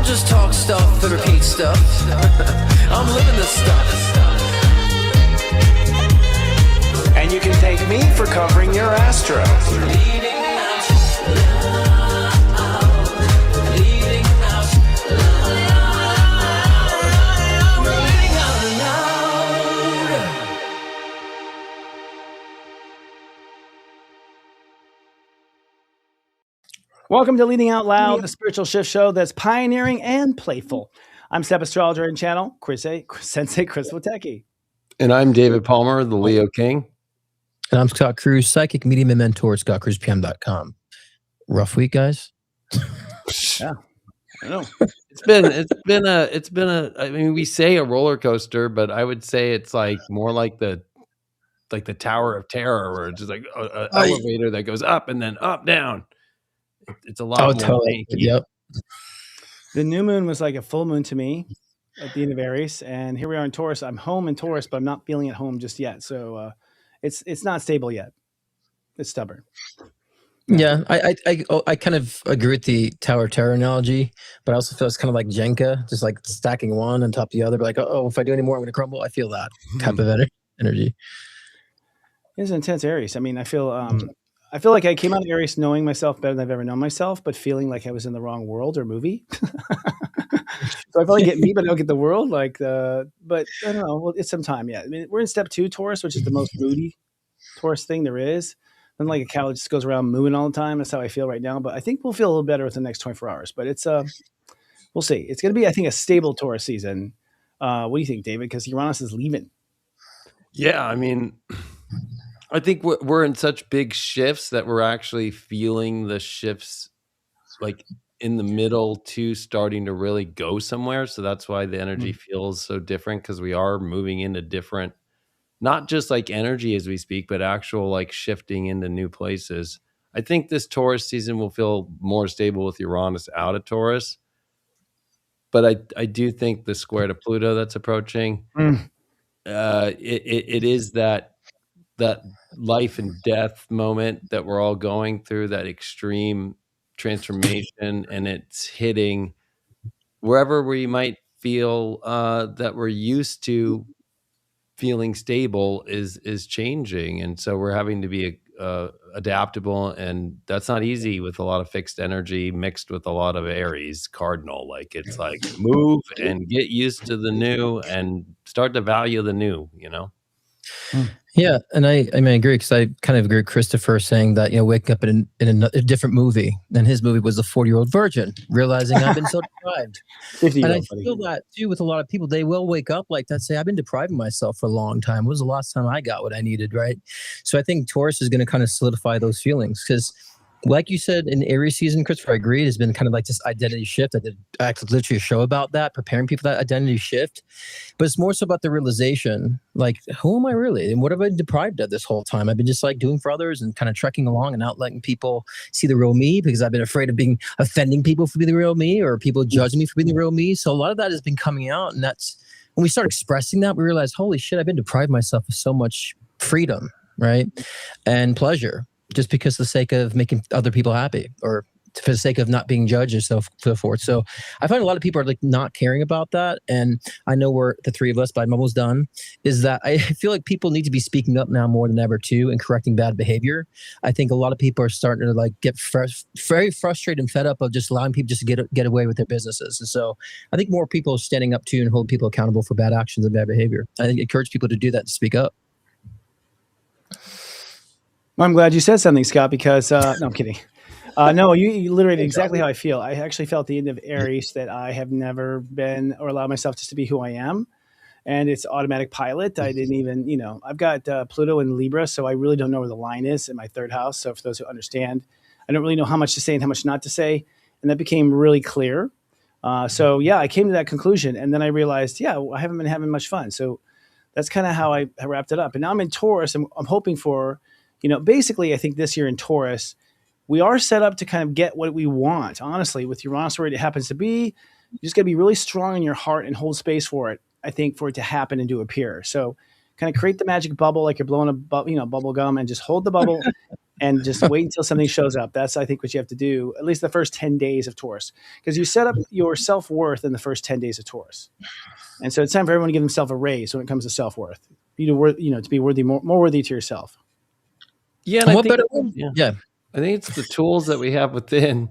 just talk stuff and repeat stuff. I'm living this stuff. And you can thank me for covering your astro. Welcome to Leading Out Loud, the spiritual shift show that's pioneering and playful. I'm step astrologer and channel, Sensei Chris Wotecki. And I'm David Palmer, the Leo King. And I'm Scott Cruz, psychic medium and mentor at scottcruzpm.com. Rough week, guys. Yeah, I know. It's been a. I mean, we say a roller coaster, but I would say it's like more like the Tower of Terror, where it's just like an elevator that goes up and then up, down. It's a lot more. Totally. Yep. The new moon was like a full moon to me at the end of Aries, and here we are in Taurus. I'm home in Taurus, but I'm not feeling at home just yet. So it's not stable yet. It's stubborn. Yeah, I kind of agree with the Tower of Terror analogy, but I also feel it's kind of like Jenga, just like stacking one on top of the other. But like, oh, if I do any more, I'm going to crumble. I feel that type of energy. It's intense Aries. I mean, I feel like I came out of Aries knowing myself better than I've ever known myself, but feeling like I was in the wrong world or movie. So I probably get me, but I don't get the world. But I don't know. Well, it's some time. Yeah, I mean, we're in step 2 Taurus, which is the most moody Taurus thing there is. Then like a cow just goes around mooing all the time. That's how I feel right now. But I think we'll feel a little better within the next 24 hours. But it's we'll see. It's going to be, I think, a stable Taurus season. What do you think, David? Because Uranus is leaving. Yeah, I mean, I think we're in such big shifts that we're actually feeling the shifts like in the middle to starting to really go somewhere. So that's why the energy feels so different, because we are moving into different, not just like energy as we speak, but actual like shifting into new places. I think this Taurus season will feel more stable with Uranus out of Taurus. But I do think the square to Pluto that's approaching, it is that life and death moment that we're all going through, that extreme transformation, and it's hitting wherever we might feel that we're used to feeling stable is changing. And so we're having to be adaptable, and that's not easy with a lot of fixed energy mixed with a lot of Aries cardinal. Like, it's like move and get used to the new and start to value the new, you know? Yeah, and I mean, I agree, because I kind of agree with Christopher saying that, you know, waking up in a different movie, and his movie was The 40-Year-Old Virgin, realizing I've been so deprived. And I feel that too with a lot of people. They will wake up like that, say, I've been depriving myself for a long time. When was the last time I got what I needed, right? So I think Taurus is going to kind of solidify those feelings, because like you said, in Aries season, Christopher, I agree, it's been kind of like this identity shift. I did actually literally a show about that, preparing people for that identity shift. But it's more so about the realization, like, who am I really? And what have I been deprived of this whole time? I've been just like doing for others and kind of trekking along and not letting people see the real me, because I've been afraid of offending people for being the real me, or people judging me for being the real me. So a lot of that has been coming out. And that's when we start expressing that, we realize, holy shit, I've been deprived myself of so much freedom, right? And pleasure, just because of the sake of making other people happy, or for the sake of not being judged and so forth. So I find a lot of people are like not caring about that. And I know we're the three of us, but I'm almost done, is that I feel like people need to be speaking up now more than ever too, and correcting bad behavior. I think a lot of people are starting to like get very frustrated and fed up of just allowing people just to get away with their businesses. And so I think more people are standing up to and holding people accountable for bad actions and bad behavior. I think it encourages people to do that, to speak up. Well, I'm glad you said something, Scott, because no, I'm kidding. No, you literally exactly how I feel. I actually felt at the end of Aries that I have never been or allowed myself just to be who I am. And it's automatic pilot. I didn't even, I've got Pluto in Libra, so I really don't know where the line is in my third house. So for those who understand, I don't really know how much to say and how much not to say. And that became really clear. So yeah, I came to that conclusion. And then I realized, I haven't been having much fun. So that's kind of how I wrapped it up. And now I'm in Taurus. I'm hoping for, basically, I think this year in Taurus, we are set up to kind of get what we want. Honestly, with Uranus where it happens to be, you just got to be really strong in your heart and hold space for it, I think, for it to happen and to appear. So kind of create the magic bubble like you're blowing a bubble gum, and just hold the bubble and just wait until something shows up. That's, I think, what you have to do, at least the first 10 days of Taurus, because you set up your self-worth in the first 10 days of Taurus. And so it's time for everyone to give themselves a raise when it comes to self-worth. To be worthy, more worthy to yourself. Yeah. And I think it's the tools that we have within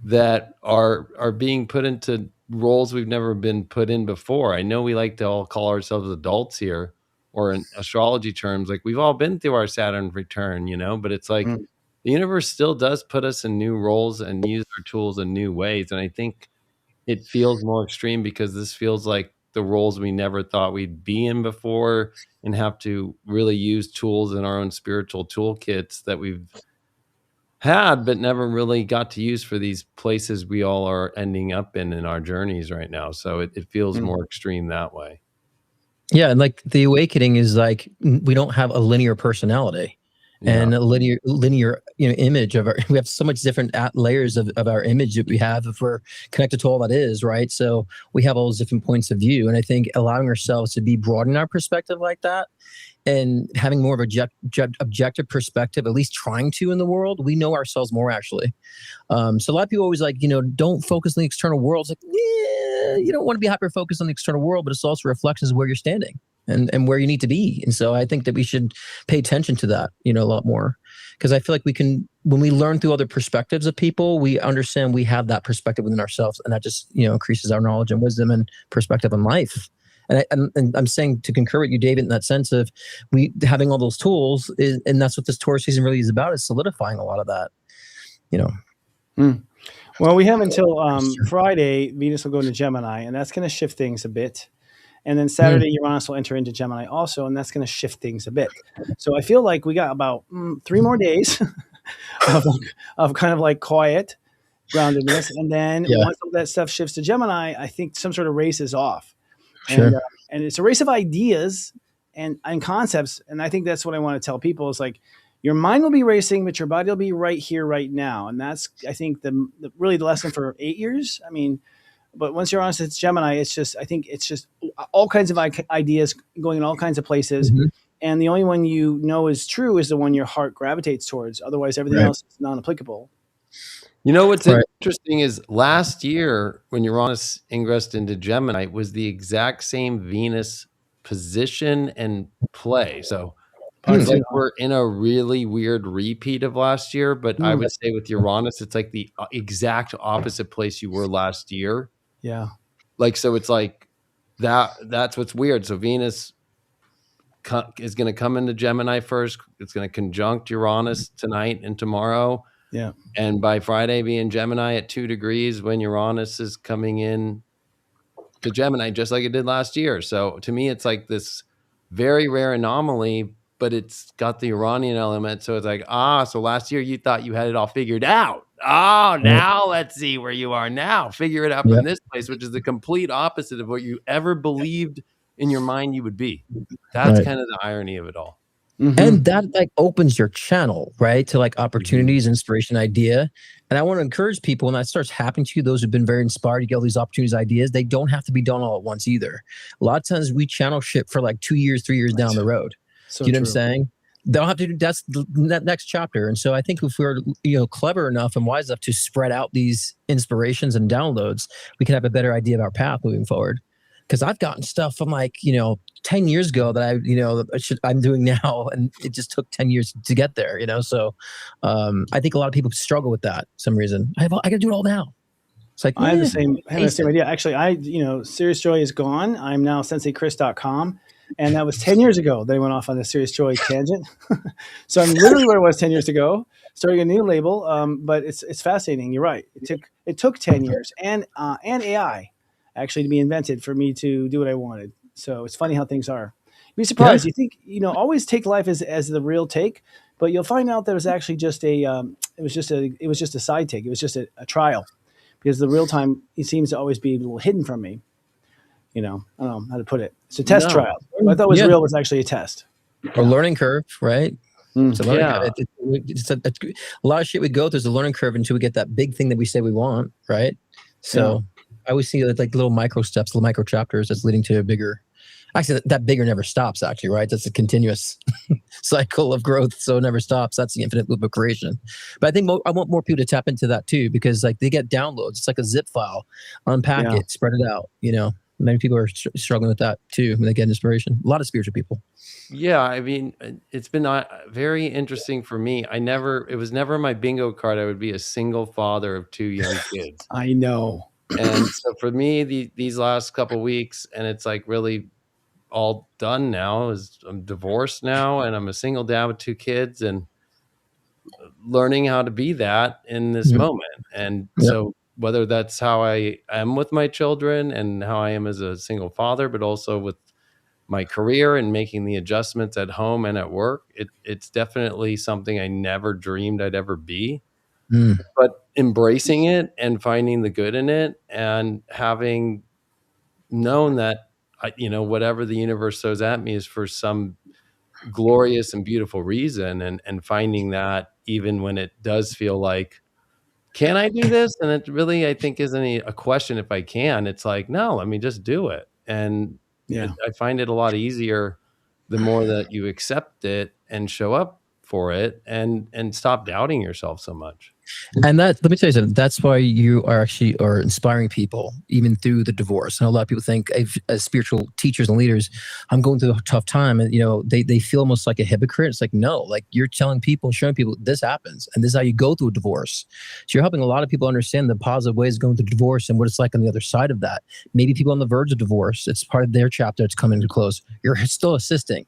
that are being put into roles we've never been put in before. I know we like to all call ourselves adults here, or in astrology terms, like we've all been through our Saturn return, but it's like the universe still does put us in new roles and use our tools in new ways. And I think it feels more extreme because this feels like the roles we never thought we'd be in before, and have to really use tools in our own spiritual toolkits that we've had but never really got to use for these places we all are ending up in our journeys right now. So it feels more extreme that way. Yeah, and like the awakening is like we don't have a linear personality and a linear image of our. We have so much different layers of our image that we have if we're connected to all that is, right? So we have all those different points of view, and I think allowing ourselves to be broaden our perspective like that, and having more of a objective perspective, at least trying to in the world, we know ourselves more actually. So a lot of people always like, don't focus on the external world. It's like, yeah, you don't want to be hyper focused on the external world, but it's also reflections of where you're standing and where you need to be. And so I think that we should pay attention to that, a lot more, because I feel like we can, when we learn through other perspectives of people, we understand we have that perspective within ourselves, and that just, increases our knowledge and wisdom and perspective on life. And I'm saying to concur with you, David, in that sense of we having all those tools, and that's what this Taurus season really is about, is solidifying a lot of that, Well, we have until Friday. Venus will go into Gemini, and that's going to shift things a bit. And then Saturday, Uranus will enter into Gemini also, and that's going to shift things a bit. So I feel like we got about 3 more days of kind of like quiet groundedness. And then once all that stuff shifts to Gemini, I think some sort of race is off. Sure. And it's a race of ideas and concepts. And I think that's what I want to tell people is like, your mind will be racing, but your body will be right here, right now. And that's, I think, really the lesson for 8 years. I mean, but once you're honest, it's Gemini. I think it's just all kinds of ideas going in all kinds of places. Mm-hmm. And the only one is true is the one your heart gravitates towards. Otherwise, everything else is non-applicable. What's interesting is last year when Uranus ingressed into Gemini was the exact same Venus position and play. So it's like we're in a really weird repeat of last year, but I would say with Uranus, it's like the exact opposite place you were last year. Yeah. Like, so it's like that's what's weird. So Venus is going to come into Gemini first. It's going to conjunct Uranus tonight and tomorrow. Yeah. And by Friday be in Gemini at 2 degrees when Uranus is coming in to Gemini, just like it did last year. So to me, it's like this very rare anomaly, but it's got the Uranian element. So it's like, so last year you thought you had it all figured out. Oh, now let's see where you are now. Figure it out from this place, which is the complete opposite of what you ever believed in your mind you would be. That's kind of the irony of it all. Mm-hmm. And that like opens your channel, right, to like opportunities, inspiration, idea. And I want to encourage people when that starts happening to you, those who've been very inspired to get all these opportunities, ideas, they don't have to be done all at once either. A lot of times we channel shit for like 2 years, 3 years down the road. So you know what I'm saying? They don't have to do that's that next chapter. And so I think if we're clever enough and wise enough to spread out these inspirations and downloads, we can have a better idea of our path moving forward. Because I've gotten stuff from like 10 years ago that I'm doing now, and it just took 10 years to get there. So I think a lot of people struggle with that for some reason. I got to do it all now. It's like I have the same idea. Actually, Serious Joy is gone. I'm now senseichris.com. And that was 10 years ago. They went off on the Serious Joy tangent. So I'm literally where I was 10 years ago, starting a new label. But it's fascinating. You're right. It took 10 years and AI actually to be invented for me to do what I wanted. So it's funny how things are. You'd be surprised. You think, always take life as the real take, but you'll find out that it was actually just it was just a side take. It was just a trial, because the real time, it seems to always be a little hidden from me. I don't know how to put it. It's a test trial. What I thought was real was actually a test. Or learning curve, right? It's a learning curve. It's a lot of shit we go through. There's a learning curve until we get that big thing that we say we want, right? So I always see it like little micro steps, little micro chapters that's leading to a bigger Actually, that bigger never stops, actually, right? That's a continuous cycle of growth, so it never stops. That's the infinite loop of creation. But I think I want more people to tap into that too, because like they get downloads. It's like a zip file. Unpack it, spread it out. You know, many people are struggling with that too when they get inspiration. A lot of spiritual people. Yeah, I mean, it's been very interesting for me. It was never my bingo card. I would be a single father of 2 young kids. I know. And so for me, these last couple of weeks, and it's like really all done now, is I'm divorced now, and I'm a single dad with 2 kids, and learning how to be that in this moment. And so whether that's how I am with my children and how I am as a single father, but also with my career and making the adjustments at home and at work, it's definitely something I never dreamed I'd ever be. But embracing it and finding the good in it, and having known that, whatever the universe throws at me is for some glorious and beautiful reason, and finding that even when it does feel like, can I do this? And it really, I think, isn't a question if I can. It's like, no, let me just do it. And I find it a lot easier the more that you accept it and show up for it, and stop doubting yourself so much. And let me tell you something, that's why you are inspiring people even through the divorce. And a lot of people think, as spiritual teachers and leaders, I'm going through a tough time, and they feel almost like a hypocrite. It's like, no, like you're telling people, showing people this happens, and this is how you go through a divorce. So you're helping a lot of people understand the positive ways of going through divorce and what it's like on the other side of that. Maybe people on the verge of divorce, it's part of their chapter, it's coming to close. You're still assisting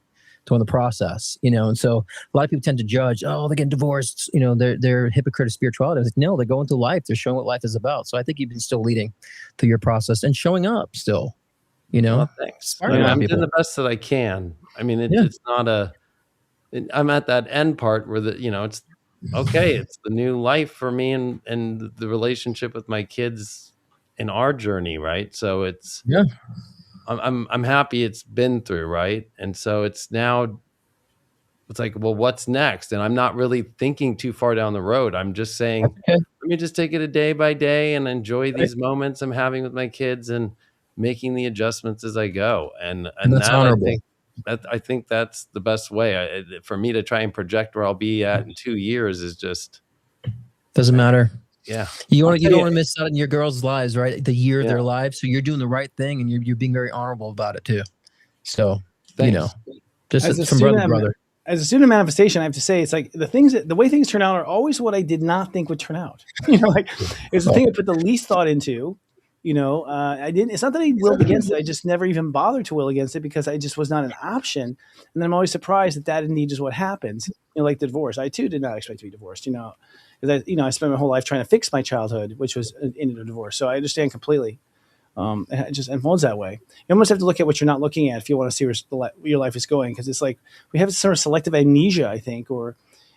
in the process, and so a lot of people tend to judge, oh, they're getting divorced, they're hypocrite of spirituality. I was like, no, they're going through life, they're showing what life is about. So I think you've been still leading through your process and showing up still, Well, thanks. I'm doing the best that I can. I mean, it's not I'm at that end part where it's okay, it's the new life for me, and the relationship with my kids in our journey, right? So it's I'm happy it's been through, right? And so it's like, well, what's next? And I'm not really thinking too far down the road. I'm just saying, let me just take it a day by day and enjoy these moments I'm having with my kids, and making the adjustments as I go. And that's honorable. I think that's the best way. For me to try and project where I'll be at in 2 years is just doesn't matter. Yeah. You don't want to miss out on your girls' lives, right? The year of their lives. So you're doing the right thing, and you're being very honorable about it too. So, thanks. Just from brother to brother. As a student manifestation, I have to say, it's like the way things turn out are always what I did not think would turn out. Like it's the thing I put the least thought into. I didn't. It's not that I willed against it. I just never even bothered to will against it, because I just was not an option. And then I'm always surprised that indeed is what happens. Like the divorce, I too did not expect to be divorced. Because I spent my whole life trying to fix my childhood, which was in a divorce. So I understand completely. It just unfolds that way. You almost have to look at what you're not looking at if you want to see where your life is going, because it's like we have sort of selective amnesia, I think, or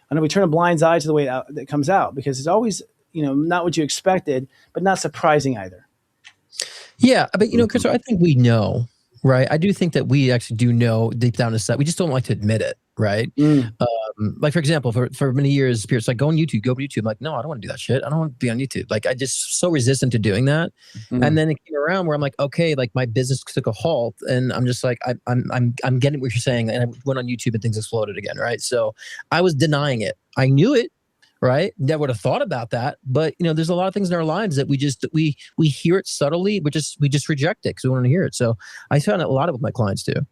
I know we turn a blind eye to the way that comes out, because it's always not what you expected, but not surprising either. Yeah, but Chris, I think we know, right? I do think that we actually do know deep down inside. We just don't like to admit it, right? Like, for example, for many years, Pierce, like, go on YouTube, go to YouTube. I'm like, no, I don't want to do that shit. I don't want to be on YouTube. Like, I just so resistant to doing that. And then it came around where I'm like, okay, like my business took a halt, and I'm just like, I'm getting what you're saying. And I went on YouTube and things exploded again, right? So I was denying it. I knew it, right? Never would have thought about that. But there's a lot of things in our lives that we hear it subtly, we just reject it because we want to hear it. So I found a lot of it with my clients too.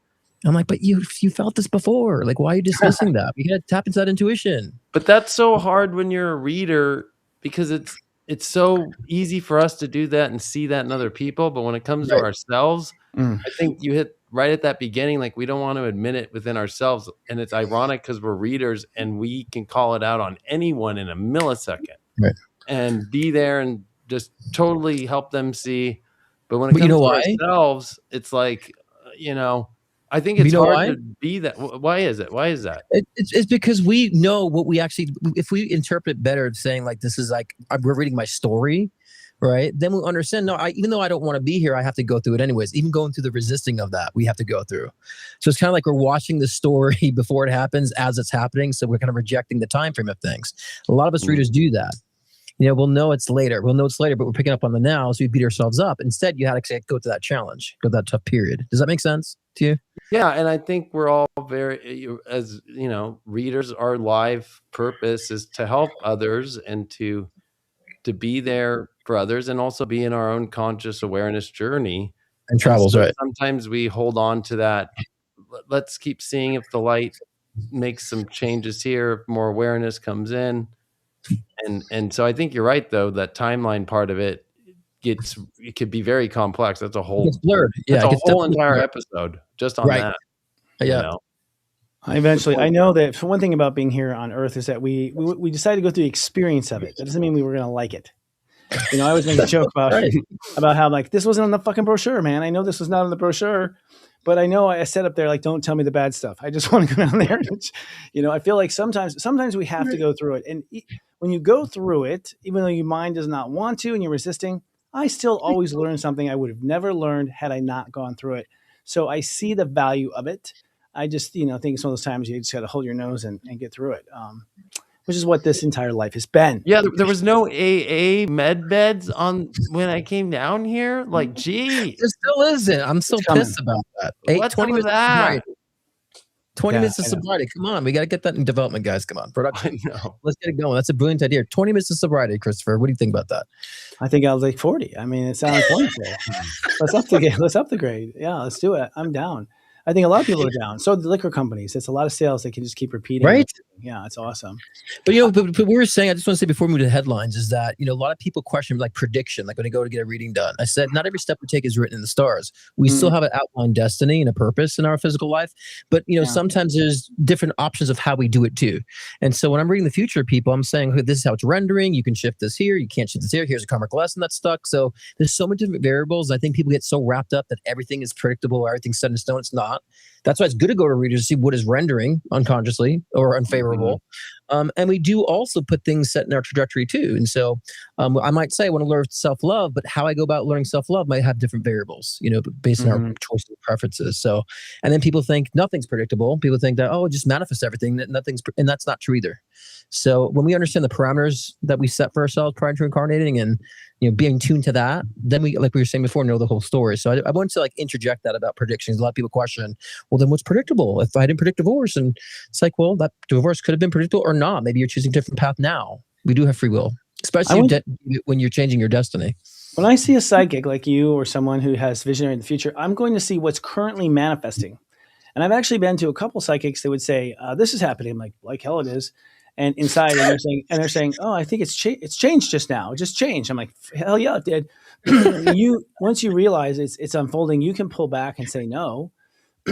I'm like, but you felt this before. Like, why are you dismissing that? You got to tap into that intuition. But that's so hard when you're a reader, because it's so easy for us to do that and see that in other people. But when it comes to ourselves, I think you hit right at that beginning. Like, we don't want to admit it within ourselves. And it's ironic because we're readers and we can call it out on anyone in a millisecond, and be there and just totally help them see. But when it comes to ourselves, it's like, I think it's hard to be that. Why is it? Why is that? It's because we know what we actually, if we interpret better, saying like, this is like, we're reading my story, right? Then we understand, no, even though I don't want to be here, I have to go through it anyways. Even going through the resisting of that, we have to go through. So it's kind of like we're watching the story before it happens as it's happening. So we're kind of rejecting the time frame of things. A lot of us readers do that. we'll know it's later. We'll know it's later, but we're picking up on the now, so we beat ourselves up. Instead, you had to go through that challenge, go through that tough period. Does that make sense to you? Yeah, and I think we're all very, as readers, our life purpose is to help others and to be there for others, and also be in our own conscious awareness journey. And travels, so right? Sometimes we hold on to that. Let's keep seeing if the light makes some changes here, if more awareness comes in. And so I think you're right, though, that timeline part of it could be very complex. That's a whole blurred. Yeah, that's a whole entire episode just on that. Yeah. I know that for one thing about being here on Earth is that we decided to go through the experience of it. That doesn't mean we were going to like it. I always make a joke about how like this wasn't on the fucking brochure, man. I know this was not on the brochure, but I know I said up there like, don't tell me the bad stuff. I just want to go down there. And, I feel like sometimes we have to go through it, and when you go through it, even though your mind does not want to and you're resisting, I still always learn something I would have never learned had I not gone through it. So I see the value of it. I just, think it's one of those times you just got to hold your nose and get through it, which is what this entire life has been. Yeah, there was no AA med beds on when I came down here. Like, gee. There still isn't. I'm so pissed about that. 20 minutes of sobriety. 20 minutes of sobriety. Come on. We got to get that in development, guys. Come on. Production. I know. Let's get it going. That's a brilliant idea. 20 minutes of sobriety, Christopher. What do you think about that? I think I was like 40. I mean, it sounds wonderful. Let's up the grade. Yeah, let's do it. I'm down. I think a lot of people are down. So the liquor companies, it's a lot of sales they can just keep repeating. Right? Yeah, it's awesome. But but we were saying, I just want to say before we move to the headlines, is that a lot of people question like prediction, like when they go to get a reading done. I said not every step we take is written in the stars. We still have an outlined destiny and a purpose in our physical life, but sometimes there's different options of how we do it too. And so when I'm reading the future of people, I'm saying, hey, this is how it's rendering. You can shift this here. You can't shift this here. Here's a karmic lesson that's stuck. So there's so many different variables. I think people get so wrapped up that everything is predictable, everything's set in stone. It's not. That's why it's good to go to readers to see what is rendering unconsciously or unfavorable. And we do also put things set in our trajectory too. And so I might say I want to learn self-love, but how I go about learning self-love might have different variables, based on our choices and preferences. So, and then people think nothing's predictable. People think that, just manifest everything, and that's not true either. So when we understand the parameters that we set for ourselves prior to incarnating and, being tuned to that, then we, like we were saying before, know the whole story. So I want to like interject that about predictions. A lot of people question, well, then what's predictable? If I didn't predict divorce, and it's like, well, that divorce could have been predictable or not. Maybe you're choosing a different path now. We do have free will, especially when you're changing your destiny. When I see a psychic like you or someone who has visionary in the future, I'm going to see what's currently manifesting. And I've actually been to a couple psychics that would say, this is happening. I'm like hell it is. And inside, and they're saying, oh, I think it's changed just now. It just changed. I'm like, hell yeah, it did. Once you realize it's unfolding, you can pull back and say no.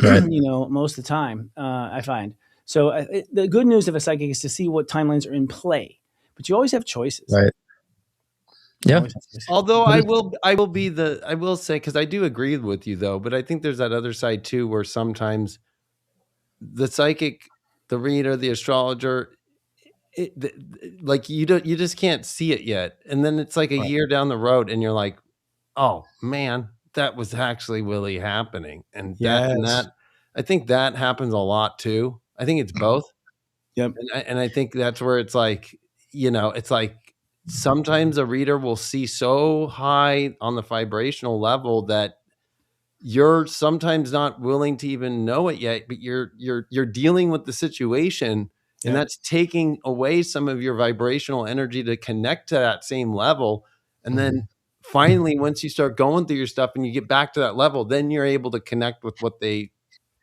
Right. Most of the time, I find. So the good news of a psychic is to see what timelines are in play, but you always have choices. Right. Yeah. Although I will say, because I do agree with you though, but I think there's that other side too, where sometimes the psychic, the reader, the astrologer, like you just can't see it yet, and then it's like a year down the road, and you're like, oh man, that was actually really happening, and that I think that happens a lot too. I think it's both. Yep. And I think that's where it's like, it's like sometimes a reader will see so high on the vibrational level that you're sometimes not willing to even know it yet, but you're dealing with the situation. And that's taking away some of your vibrational energy to connect to that same level. And then finally, once you start going through your stuff and you get back to that level, then you're able to connect with what they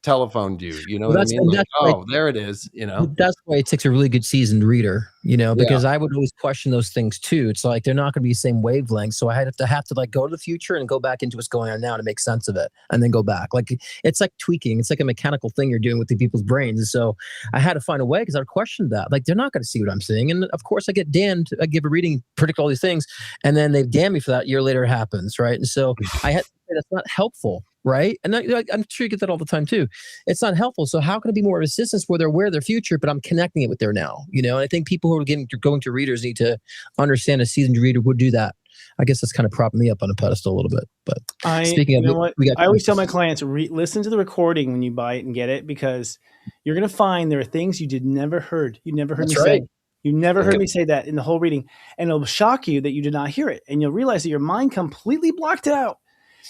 telephoned you. You know what I mean? Like, there it is. That's why it takes a really good seasoned reader, because I would always question those things too. It's like they're not going to be the same wavelength. So I have to like go to the future and go back into what's going on now to make sense of it, and then go back. Like it's like tweaking. It's like a mechanical thing you're doing with the people's brains. And so I had to find a way, because I questioned that. Like they're not going to see what I'm seeing. And of course I get damned. I give a reading, predict all these things, and then they damn me for that. A year later it happens, right? And so I had to say that's not helpful. Right. And I'm sure you get that all the time too. It's not helpful. So how can it be more of assistance where they're aware of their future, but I'm connecting it with their now, and I think people who are going to readers need to understand a seasoned reader would do that. I guess that's kind of propping me up on a pedestal a little bit, but speaking of what, I always tell my clients, listen to the recording when you buy it and get it, because you're going to find there are things you never heard me say. You never heard me say that in the whole reading. And it'll shock you that you did not hear it. And you'll realize that your mind completely blocked it out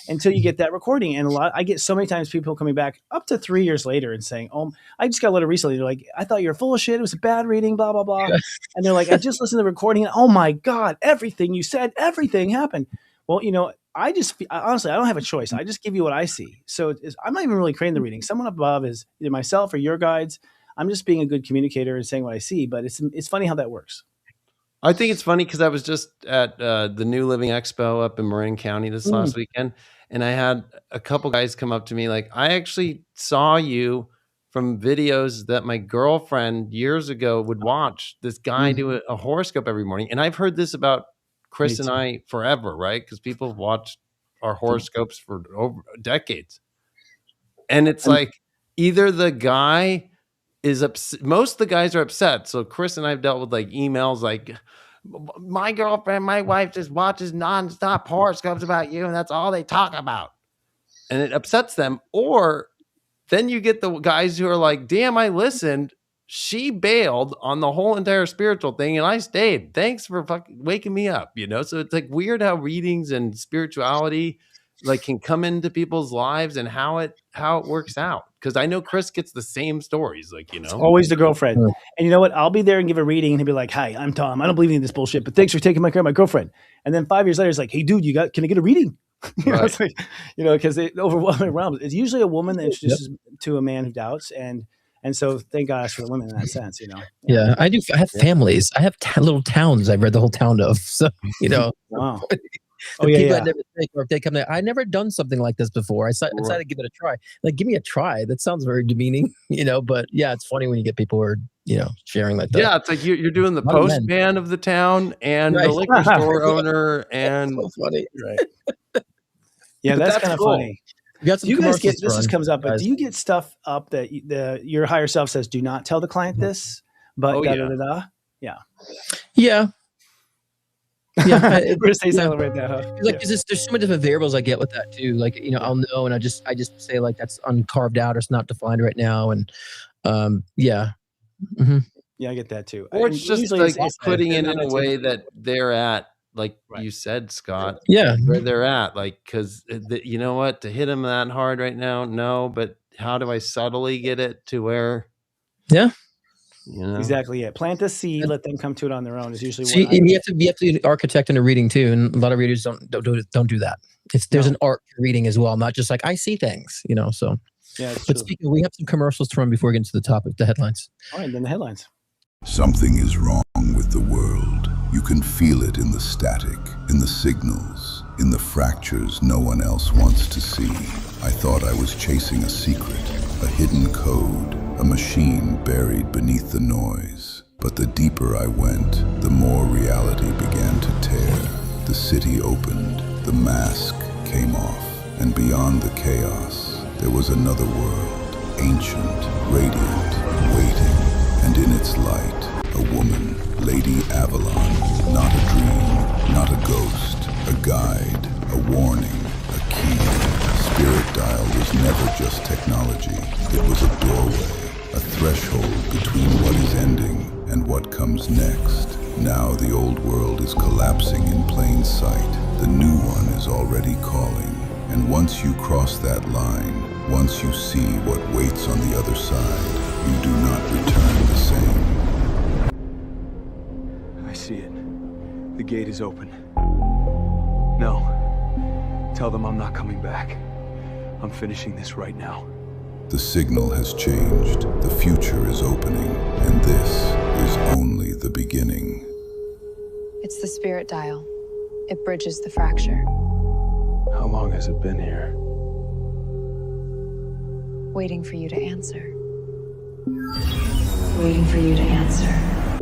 until you get that recording. And I get so many times people coming back up to 3 years later and saying, oh, I just got a letter recently. They're like, I thought you were full of shit. It was a bad reading, blah, blah, blah. And they're like, I just listened to the recording. And, oh my God, everything you said, everything happened. Well, you know, honestly, I don't have a choice. I just give you what I see. So I'm not even really creating the reading. Someone above is either myself or your guides. I'm just being a good communicator and saying what I see, but it's funny how that works. I think it's funny because I was just at the New Living Expo up in Marin County this last weekend, and I had a couple guys come up to me like, I actually saw you from videos that my girlfriend years ago would watch. This guy do a horoscope every morning, and I've heard this about Chris and I forever, right? Because people have watched our horoscopes for over decades, and it's like either the guy is upset. Most of the guys are upset. So Chris and I've dealt with like emails like, my girlfriend, my wife just watches nonstop horoscopes about you, and that's all they talk about. And it upsets them. Or then you get the guys who are like, damn, I listened. She bailed on the whole entire spiritual thing, and I stayed. Thanks for fucking waking me up, you know? So it's like weird how readings and spirituality like can come into people's lives and how it works out. Because I know Chris gets the same stories, like, you know, it's always the girlfriend. And you know what? I'll be there and give a reading, and he'll be like, "Hi, I'm Tom. I don't believe in this bullshit, but thanks for taking my girlfriend." And then 5 years later, it's like, "Hey, dude, can I get a reading?" It's like, you know, because it overwhelming realms. It's usually a woman that introduces to a man who doubts, and so thank gosh for the women in that sense, you know. Yeah, I do. I have families. I have little towns I've read the whole town of. So you know. Wow. People I never think, or if they come there, I never done something like this before. I decided to give it a try. Like, give me a try. That sounds very demeaning, you know. But yeah, it's funny when you get people who are, you know, sharing like that. Yeah, it's like you're doing the postman of the town and the liquor store owner, and so funny, right? Yeah, that's kind of cool. Funny. You guys get this comes up, but do you get stuff up that your higher self says, "Do not tell the client this," but yeah. Yeah, we're stay silent right now. Huh? Like, there's so many different variables I get with that too. Like, you know, I'll know, and I just say like that's uncarved out or it's not defined right now, and yeah, yeah, I get that too. Or it's just like putting it in a way that they're at, like you said, Scott. Yeah, where they're at, like, because you know what, to hit them that hard right now, no, but how do I subtly get it to where? Yeah. You know? Exactly. Yeah. Plant a seed, let them come to it on their own is usually what you have to be an architect in a reading too. And a lot of readers don't do that. There's an art to reading as well, not just like I see things, you know. So yeah. But speaking, we have some commercials to run before we get into the topic, the headlines. All right, then the headlines. Something is wrong with the world. You can feel it in the static, in the signals, in the fractures no one else wants to see. I thought I was chasing a secret, a hidden code, a machine buried beneath the noise. But the deeper I went, the more reality began to tear. The city opened, the mask came off, and beyond the chaos, there was another world, ancient, radiant, waiting. And in its light, a woman, Lady Avalon, not a dream, not a ghost, a guide, a warning, a key. Spirit Dial was never just technology. It was a doorway, a threshold between what is ending and what comes next. Now the old world is collapsing in plain sight. The new one is already calling. And once you cross that line, once you see what waits on the other side, you do not return the same. I see it. The gate is open. No. Tell them I'm not coming back. I'm finishing this right now. The signal has changed. The future is opening. And this is only the beginning. It's the Spirit Dial. It bridges the fracture. How long has it been here? Waiting for you to answer. Waiting for you to answer.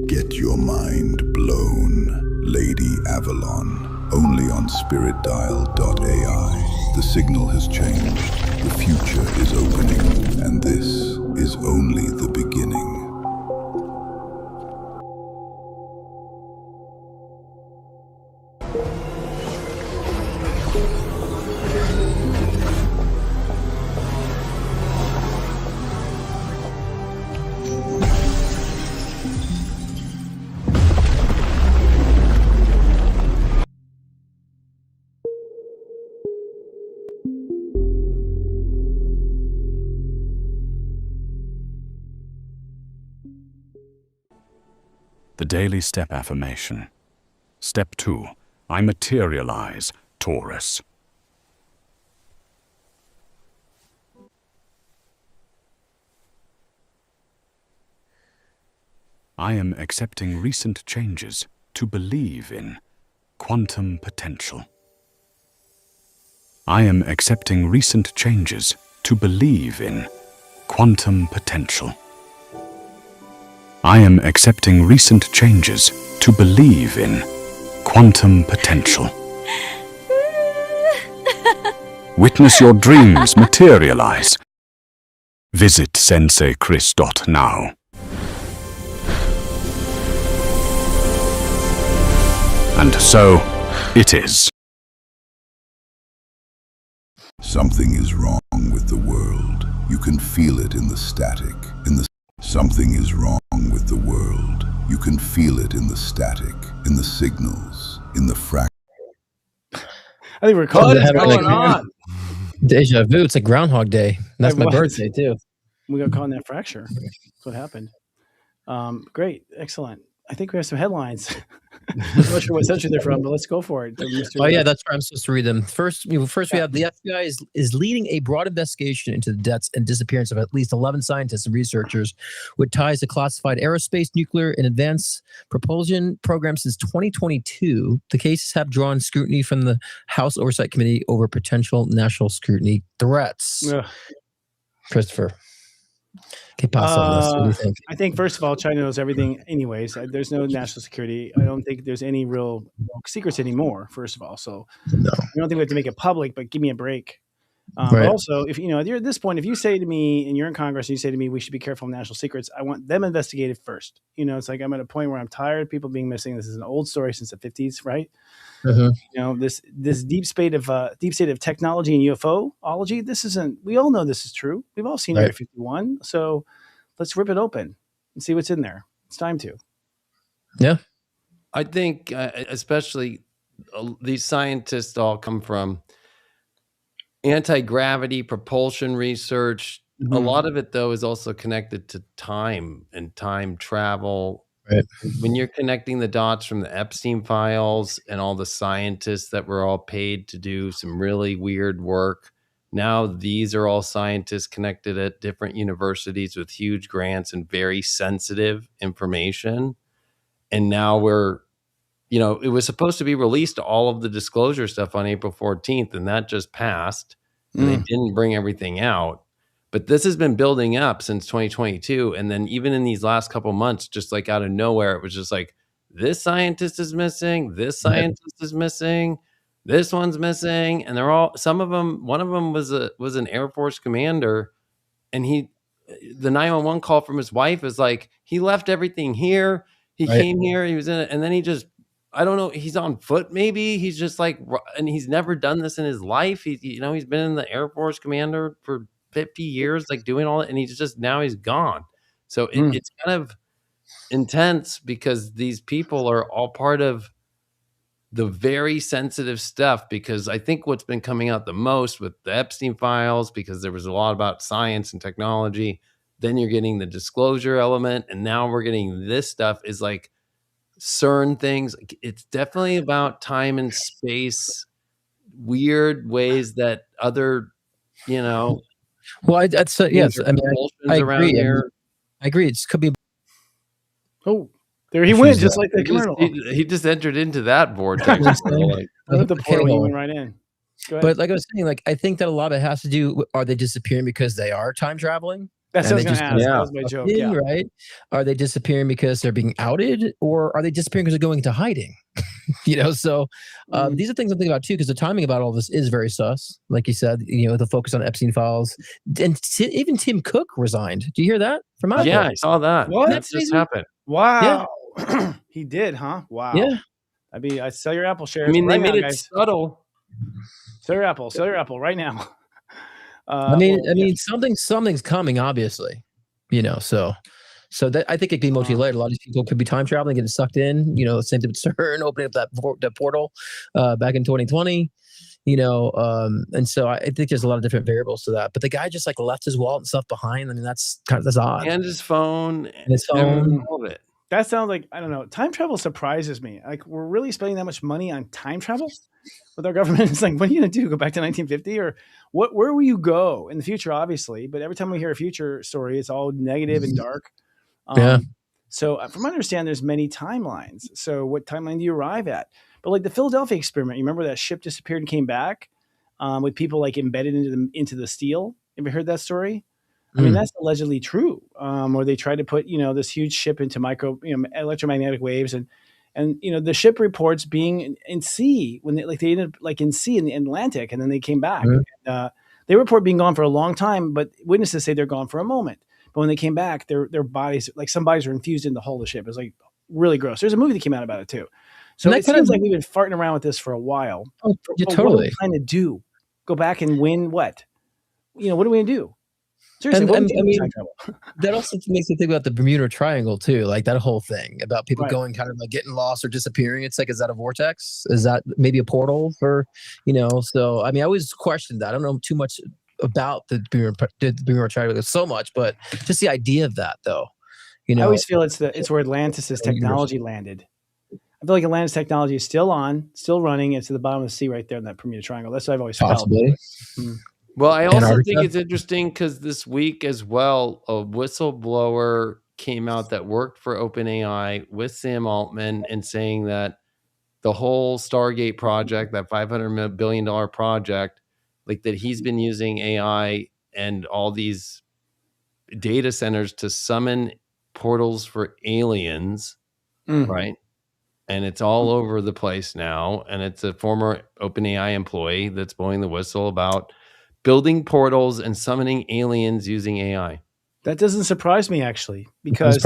Get your mind blown. Lady Avalon. Only on spiritdial.ai. The signal has changed. The future is opening. And this is only the beginning. The daily step affirmation. Step 2. I materialize, Taurus. I am accepting recent changes to believe in quantum potential. I am accepting recent changes to believe in quantum potential. I am accepting recent changes to believe in quantum potential. Witness your dreams materialize. Visit senseichris.now. And so, it is. Something is wrong with the world. You can feel it in the static, Something is wrong with the world. You can feel it in the static, in the signals, in the I think we're calling it going on. Deja vu. It's like Groundhog Day. That's my birthday too. We got caught in that fracture. That's what happened. Great, excellent. I think we have some headlines. I'm not sure what century they're from, but let's go for it. Oh yeah, that's right. I'm supposed to read them. First we have the FBI is leading a broad investigation into the deaths and disappearance of at least 11 scientists and researchers with ties to classified aerospace, nuclear, and advanced propulsion programs since 2022. The cases have drawn scrutiny from the House Oversight Committee over potential national scrutiny threats. Ugh. Christopher. What do you think? I think, first of all, China knows everything anyways. There's no national security. I don't think there's any real secrets anymore, first of all. So no. I don't think we have to make it public, but give me a break. Right. But also, if you're at this point, if you say to me, and you're in Congress, and you say to me, we should be careful of national secrets, I want them investigated first. It's like I'm at a point where I'm tired of people being missing. This is an old story since the 50s, right? Mm-hmm. This deep state of technology and UFOlogy. This isn't. We all know this is true. We've all seen Area 51. So let's rip it open and see what's in there. It's time to. Yeah, I think especially these scientists all come from anti-gravity propulsion research. Mm-hmm. A lot of it, though, is also connected to time and time travel. Right. When you're connecting the dots from the Epstein files and all the scientists that were all paid to do some really weird work, now these are all scientists connected at different universities with huge grants and very sensitive information. And now it was supposed to be released, all of the disclosure stuff on April 14th, and that just passed. And they didn't bring everything out. But this has been building up since 2022. And then even in these last couple months, just like out of nowhere, it was just like, this scientist is missing, this scientist is missing, this one's missing. And they're all, some of them, one of them was an Air Force commander. And the 911 call from his wife is like, he left everything here. He came here, he was in it. And then he just, I don't know, he's on foot maybe. He's just like, and he's never done this in his life. He's been in the Air Force commander for 50 years, like doing all that, and he's gone. So it's kind of intense because these people are all part of the very sensitive stuff, because I think what's been coming out the most with the Epstein files, because there was a lot about science and technology, then you're getting the disclosure element, and now we're getting this stuff is like CERN things. It's definitely about time and space, weird ways that other, well, I'd say yes. I mean, I agree. I agree. It could be. Oh, there he went, just like the commercial. He just entered into that vortex. The portal he went right in. But like I was saying, I think that a lot of it has to do. Are they disappearing because they are time traveling? That's what I was going to ask. That was my joke. Yeah. Right? Are they disappearing because they're being outed, or are they disappearing because they're going into hiding? So these are things I'm thinking about too, because the timing about all this is very sus. Like you said, the focus on Epstein files, and even Tim Cook resigned. Do you hear that from Apple? Yeah, I saw that. What? That just happened. Wow. Yeah. He did, huh? Wow. Yeah. I sell your Apple shares. I mean, right they made now, it guys. subtle. Sell your Apple right now. I mean, something's coming, obviously. So that I think it could be multi-layered. A lot of these people could be time traveling, getting sucked in. Same thing with CERN, opening up that portal back in 2020. And so I think there's a lot of different variables to that. But the guy just left his wallet and stuff behind. I mean, that's odd. And his phone. And his phone. All of it. That sounds like, I don't know. Time travel surprises me. Like, we're really spending that much money on time travel with our government. It's like, what are you going to do? Go back to 1950 or what? Where will you go in the future? Obviously, but every time we hear a future story, it's all negative and dark. So, from what I understand, there's many timelines. So, what timeline do you arrive at? But like the Philadelphia experiment, you remember that ship disappeared and came back with people like embedded into the steel. Have you heard that story? I mean, that's allegedly true. Or they tried to put, this huge ship into electromagnetic waves, and the ship reports being in sea when they ended up like in sea in the Atlantic, and then they came back. They report being gone for a long time, but witnesses say they're gone for a moment. But when they came back, their bodies, like some bodies, were infused in the hull of the ship. It was like really gross. There's a movie that came out about it too. So it seems like we've been farting around with this for a while. Oh, yeah, but totally. What are we trying to do? Go back and win what? What are we going to do? Seriously, what that also makes me think about the Bermuda Triangle too, like that whole thing about people going kind of like getting lost or disappearing. It's like, is that a vortex? Is that maybe a portal for, So I mean, I always questioned that. I don't know too much about the Bermuda Triangle so much, but just the idea of that, though. I always feel it's where Atlantis' technology landed. I feel like Atlantis technology is still running. It's at the bottom of the sea right there in that Bermuda Triangle. That's what I've always felt. Well, I also think it's interesting because this week as well, a whistleblower came out that worked for OpenAI with Sam Altman and saying that the whole Stargate project, that $500 billion project, like that he's been using AI and all these data centers to summon portals for aliens, right? And it's all over the place now. And it's a former OpenAI employee that's blowing the whistle about building portals and summoning aliens using AI. That doesn't surprise me, actually, because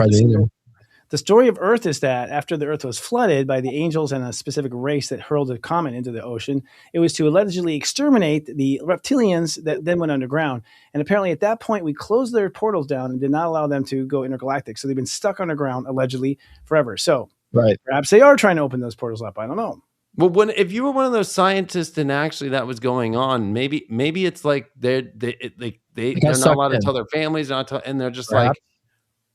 the story of Earth is that after the Earth was flooded by the angels and a specific race that hurled a comet into the ocean, it was to allegedly exterminate the reptilians that then went underground. And apparently at that point, we closed their portals down and did not allow them to go intergalactic. So they've been stuck underground, allegedly, forever. So perhaps they are trying to open those portals up. I don't know. Well, if you were one of those scientists and actually that was going on, maybe it's like they're not allowed to tell their families, and they're just like,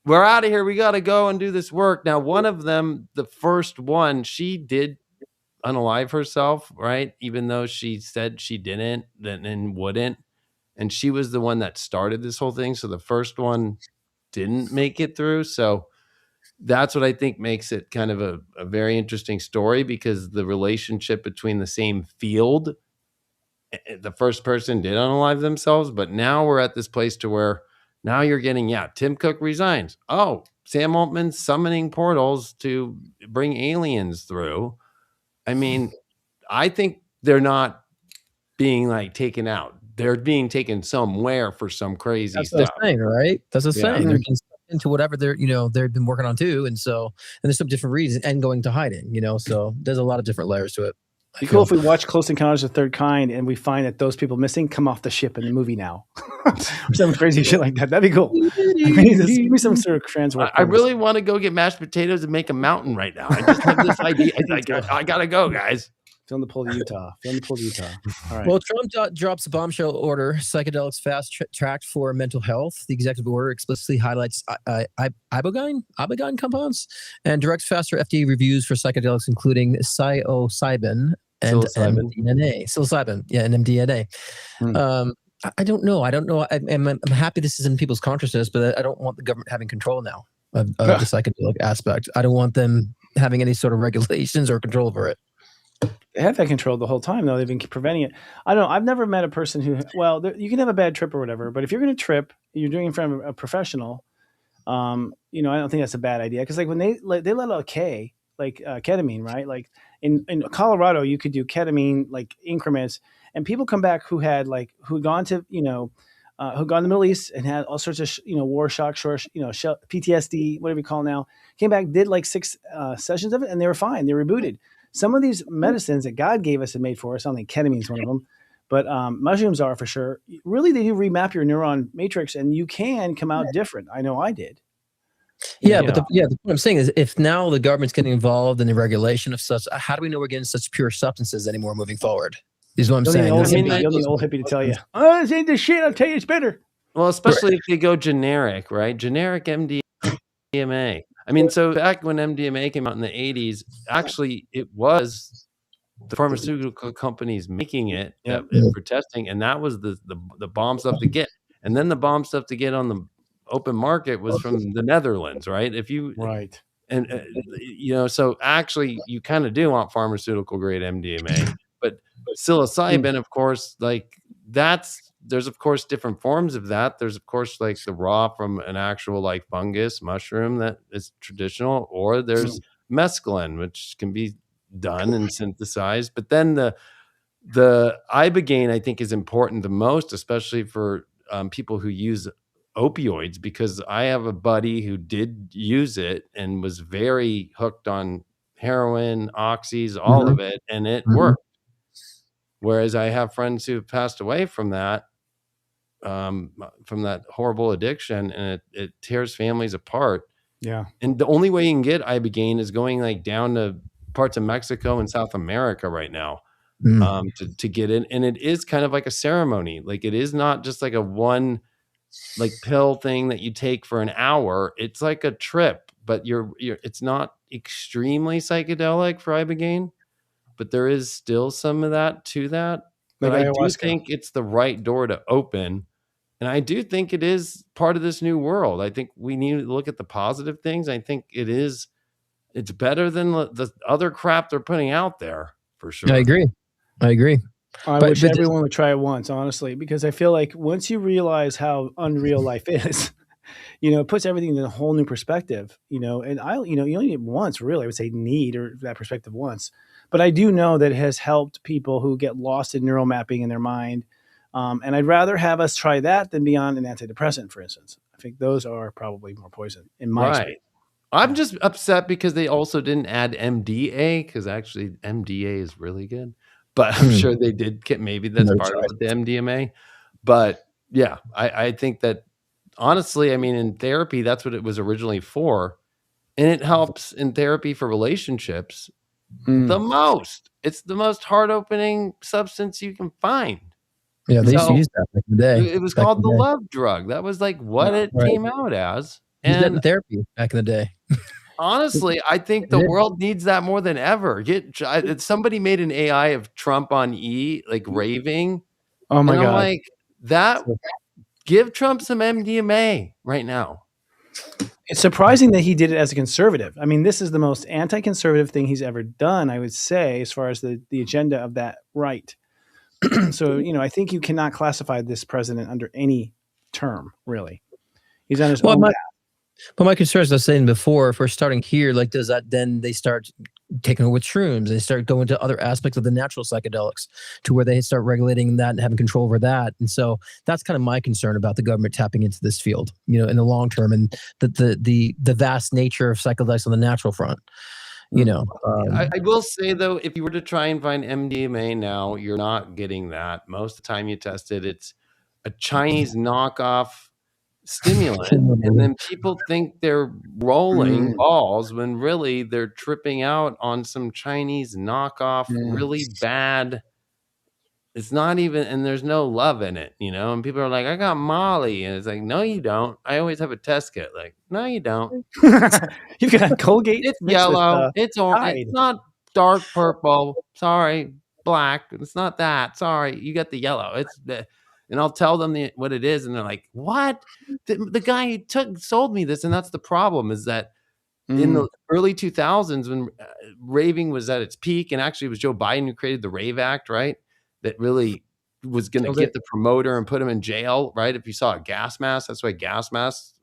we're out of here. We got to go and do this work. Now, one of them, the first one, she did unalive herself, right? Even though she said she didn't and wouldn't. And she was the one that started this whole thing. So the first one didn't make it through. So that's what I think makes it kind of a very interesting story, because the relationship between the same field, the first person did unalive themselves, but now we're at this place to where now you're getting, Tim Cook resigns. Oh, Sam Altman summoning portals to bring aliens through. I mean, I think they're not being like taken out. They're being taken somewhere for some crazy stuff. That's the saying, right? That's the saying. They're into whatever they've been working on too. And there's some different reasons and going to hiding, so there's a lot of different layers to it. It'd be cool if we watch Close Encounters of the Third Kind and we find that those people missing come off the ship in the movie now. Or some crazy shit like that. That'd be cool. Give me some sort of trans work. I really want to go get mashed potatoes and make a mountain right now. I just have this idea. I gotta go, guys. Feeling the pull to Utah. All right. Well, Trump drops a bombshell order, psychedelics fast-tracked for mental health. The executive order explicitly highlights ibogaine compounds and directs faster FDA reviews for psychedelics, including psilocybin and MDMA. Psilocybin, and MDMA. I don't know. I'm happy this is in people's consciousness, but I don't want the government having control now of the psychedelic aspect. I don't want them having any sort of regulations or control over it. They have that control the whole time, though. They've been preventing it. I don't know. I've never met a person who, you can have a bad trip or whatever, but if you're going to trip, you're doing it in front of a professional. I don't think that's a bad idea. Because like when they let out K, like ketamine, right? Like in Colorado, you could do ketamine like increments, and people come back who had gone to the Middle East and had all sorts of war shock, PTSD, whatever you call it now. Came back, did like 6 sessions of it, and they were fine. They rebooted. Some of these medicines that God gave us and made for us, I don't think ketamine is one of them, but mushrooms are for sure. Really, they do remap your neuron matrix, and you can come out different. I know I did. But the point I'm saying is, if now the government's getting involved in the regulation of such, how do we know we're getting such pure substances anymore moving forward? Is what I'm saying. You'll need an old hippie to tell you, oh, this ain't the shit. I'll tell you it's better. Well, especially if they go generic, right? Generic MDMA. I mean, so back when MDMA came out in the 80s, actually it was the pharmaceutical companies making it for testing, and that was the bomb stuff to get. And then the bomb stuff to get on the open market was from the Netherlands, right? And you know, so actually you kind of do want pharmaceutical grade MDMA, but psilocybin, of course, like there's of course different forms of that. There's of course like the raw from an actual like fungus mushroom that is traditional, or there's mescaline, which can be done and synthesized. But then the ibogaine, I think, is important the most, especially for people who use opioids, because I have a buddy who did use it and was very hooked on heroin, oxys, all of it, and it worked. Whereas I have friends who passed away from that horrible addiction, and it tears families apart. Yeah. And the only way you can get ibogaine is going like down to parts of Mexico and South America right now to get it. And it is kind of like a ceremony. Like it is not just like a one like pill thing that you take for an hour. It's like a trip, but it's not extremely psychedelic for ibogaine, but there is still some of that to that. But I do think it's the right door to open. And I do think it is part of this new world. I think we need to look at the positive things. I think it's better than the other crap they're putting out there, for sure. I agree. I wish everyone would try it once, honestly, because I feel like once you realize how unreal life is, you know, it puts everything in a whole new perspective, you know, and you only need it once, really. I would say that perspective once. But I do know that it has helped people who get lost in neural mapping in their mind. And I'd rather have us try that than be on an antidepressant, for instance. I think those are probably more poison in my experience. I'm just upset because they also didn't add MDA, because actually MDA is really good. But I'm sure they did get, maybe that's part of the MDMA. But yeah, I think that honestly, I mean, in therapy, that's what it was originally for. And it helps in therapy for relationships the most. It's the most heart-opening substance you can find. Yeah, they used to use that back in the day. It was called the love drug. That was like what it came out as. And that in therapy back in the day. Honestly, I think the world needs that more than ever. Somebody made an AI of Trump on E, like raving. Oh my God. I'm like, give Trump some MDMA right now. It's surprising that he did it as a conservative. I mean, this is the most anti-conservative thing he's ever done, I would say, as far as the agenda of that right. So, you know, I think you cannot classify this president under any term, really. He's on his own path. But my concern, as I was saying before, if we're starting here, like, does that then they start taking over with shrooms? They start going to other aspects of the natural psychedelics to where they start regulating that and having control over that. And so that's kind of my concern about the government tapping into this field, you know, in the long term, and the vast nature of psychedelics on the natural front. You know, I will say though, if you were to try and find MDMA now, you're not getting that. Most of the time you test it, it's a Chinese knockoff stimulant, and then people think they're rolling balls when really they're tripping out on some Chinese knockoff, really bad. It's not even, and there's no love in it, you know. And people are like, "I got Molly," and it's like, "No, you don't." I always have a test kit. Like, "No, you don't." You've got Colgate. It's yellow. It's orange. It's not dark purple. Sorry, black. It's not that. Sorry, you got the yellow. It's the. And I'll tell them what it is, and they're like, "What?" The guy who sold me this, and that's the problem. Is that in the early 2000s, when raving was at its peak, and actually it was Joe Biden who created the Rave Act, right? That really was going to get the promoter and put him in jail, right? If you saw a gas mask, that's why gas masks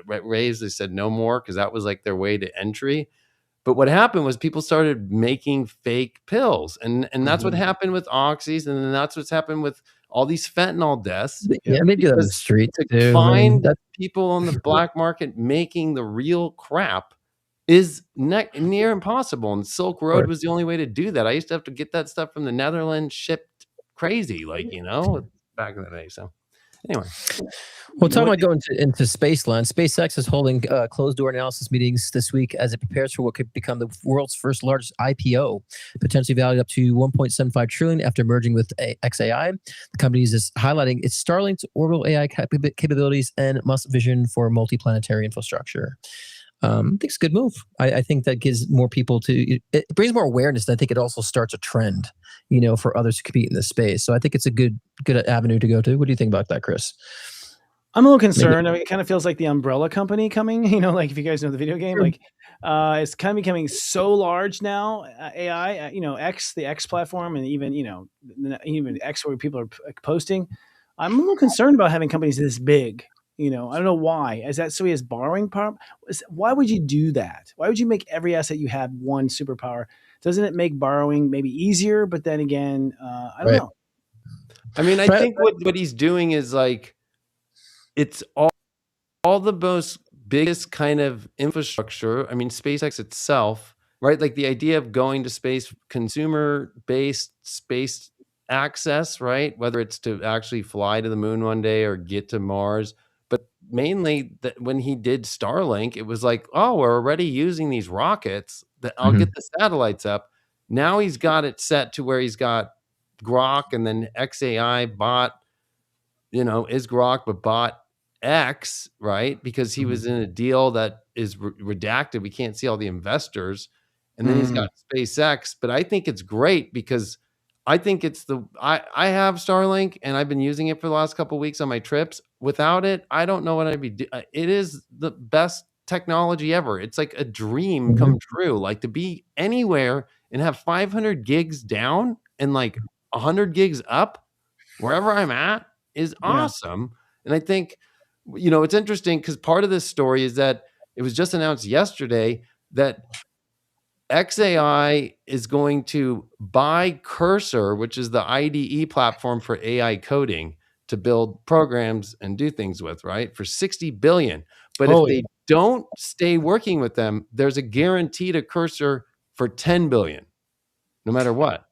raised. They said no more, because that was like their way to entry. But what happened was people started making fake pills, and that's what happened with oxys, and then that's what's happened with all these fentanyl deaths. Yeah, they do that on the street to find people on the black market making the real crap is near impossible. And Silk Road was the only way to do that. I used to have to get that stuff from the Netherlands shipped crazy, like, you know, back in the day. So anyway. Well, talking about going into space land, SpaceX is holding closed door analysis meetings this week as it prepares for what could become the world's first largest IPO, potentially valued up to $1.75 trillion after merging with XAI. The company is highlighting its Starlink's orbital AI capabilities and must vision for multiplanetary infrastructure. I think it's a good move. I think that gives more people it brings more awareness. And I think it also starts a trend, for others to compete in this space. So I think it's a good avenue to go to. What do you think about that, Chris? I'm a little concerned. I mean, it kind of feels like the Umbrella Company coming, like if you guys know the video game, like it's kind of becoming so large now, AI, the X platform, and even X where people are posting. I'm a little concerned about having companies this big. I don't know why. Is that so he has borrowing power? Why would you do that? Why would you make every asset you have one superpower? Doesn't it make borrowing maybe easier? But then again, I don't know. I mean, I think what he's doing is like, it's all the most biggest kind of infrastructure. I mean, SpaceX itself, right? Like the idea of going to space, consumer-based space access, right? Whether it's to actually fly to the moon one day or get to Mars. But mainly when he did Starlink, it was like, oh, we're already using these rockets that I'll get the satellites up. Now he's got it set to where he's got Grok, and then XAI bought, is Grok, but bought X, right? Because he was in a deal that is redacted. We can't see all the investors. And then he's got SpaceX. But I think it's great because I think it's I have Starlink and I've been using it for the last couple of weeks on my trips. Without it, I don't know what I'd be doing. It is the best technology ever. It's like a dream come true. Like to be anywhere and have 500 gigs down and like 100 gigs up wherever I'm at is awesome. And I think, it's interesting because part of this story is that it was just announced yesterday that XAI is going to buy Cursor, which is the IDE platform for AI coding, to build programs and do things with, right? For $60 billion. But if they don't stay working with them, there's a guarantee to Cursor for $10 billion, no matter what.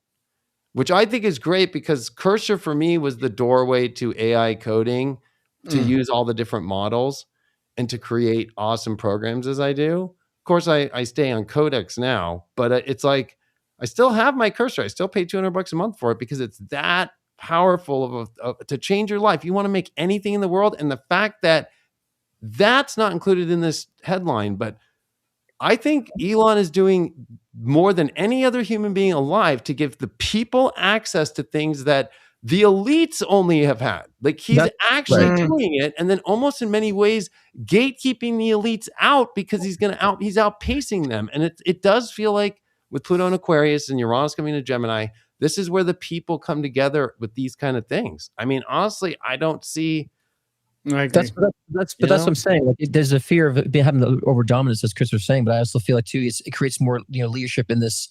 Which I think is great because Cursor for me was the doorway to AI coding, to use all the different models and to create awesome programs as I do. Of course, I stay on Codex now, but it's like, I still have my Cursor. I still pay $200 a month for it because it's that powerful to change your life. You want to make anything in the world. And the fact that that's not included in this headline, but I think Elon is doing more than any other human being alive to give the people access to things that the elites only have had. Like he's actually doing it, and then almost in many ways gatekeeping the elites out because he's outpacing them. And it does feel like with Pluto and Aquarius and Uranus coming to Gemini, this is where the people come together with these kind of things. I mean, honestly, I don't see. That's what I'm saying. Like, there's a fear of it having the over dominance, as Chris was saying, but I also feel like too it creates more leadership in this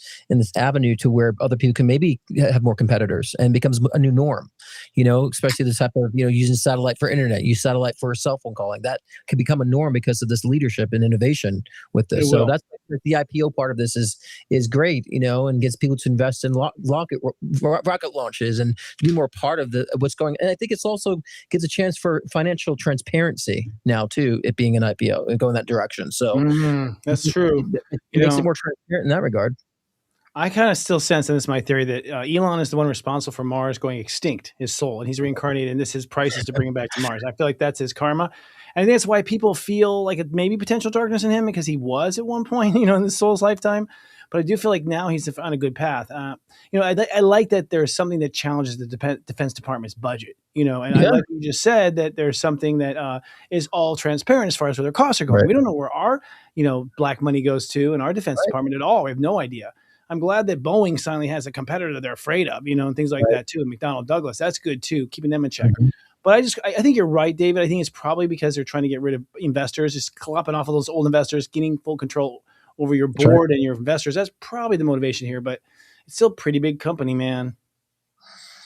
avenue to where other people can maybe have more competitors and becomes a new norm. Especially this type of using satellite for internet, use satellite for cell phone calling. That could become a norm because of this leadership and innovation with this. So that's the IPO part of this is great, and gets people to invest in rocket launches and be more part of what's going. And I think it's also gives a chance for financial transparency now too, it being an IPO and going that direction. So that's true. It makes it more transparent in that regard. I kind of still sense, and this is my theory, that Elon is the one responsible for Mars going extinct, his soul, and he's reincarnated, and his price is to bring him back to Mars. I feel like that's his karma. And I think that's why people feel like it may be potential darkness in him, because he was at one point, in his soul's lifetime. But I do feel like now he's on a good path. I like that there's something that challenges the Defense Department's budget, and I like what you just said, that there's something that is all transparent as far as where their costs are going. Right. We don't know where our, black money goes to in our Defense Department at all. We have no idea. I'm glad that Boeing finally has a competitor they're afraid of, and things like that too. And McDonnell Douglas, that's good too, keeping them in check. But I think you're right, David. I think it's probably because they're trying to get rid of investors, just clopping off of those old investors, getting full control over your board and your investors. That's probably the motivation here, but it's still a pretty big company, man.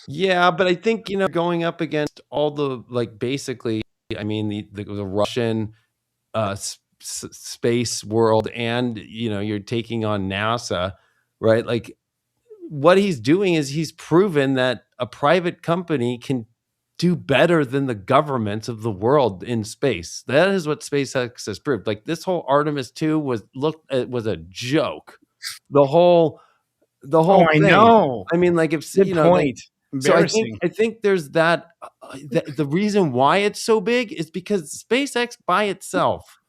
Yeah, but I think, going up against all the, basically, I mean, the Russian space world, and, you're taking on NASA, right? Like, what he's doing is he's proven that a private company can do better than the governments of the world in space. That is what SpaceX has proved. Like, this whole Artemis 2 was a joke. The whole thing. I know. I mean, like, if good point. So I think there's that. The reason why it's so big is because SpaceX by itself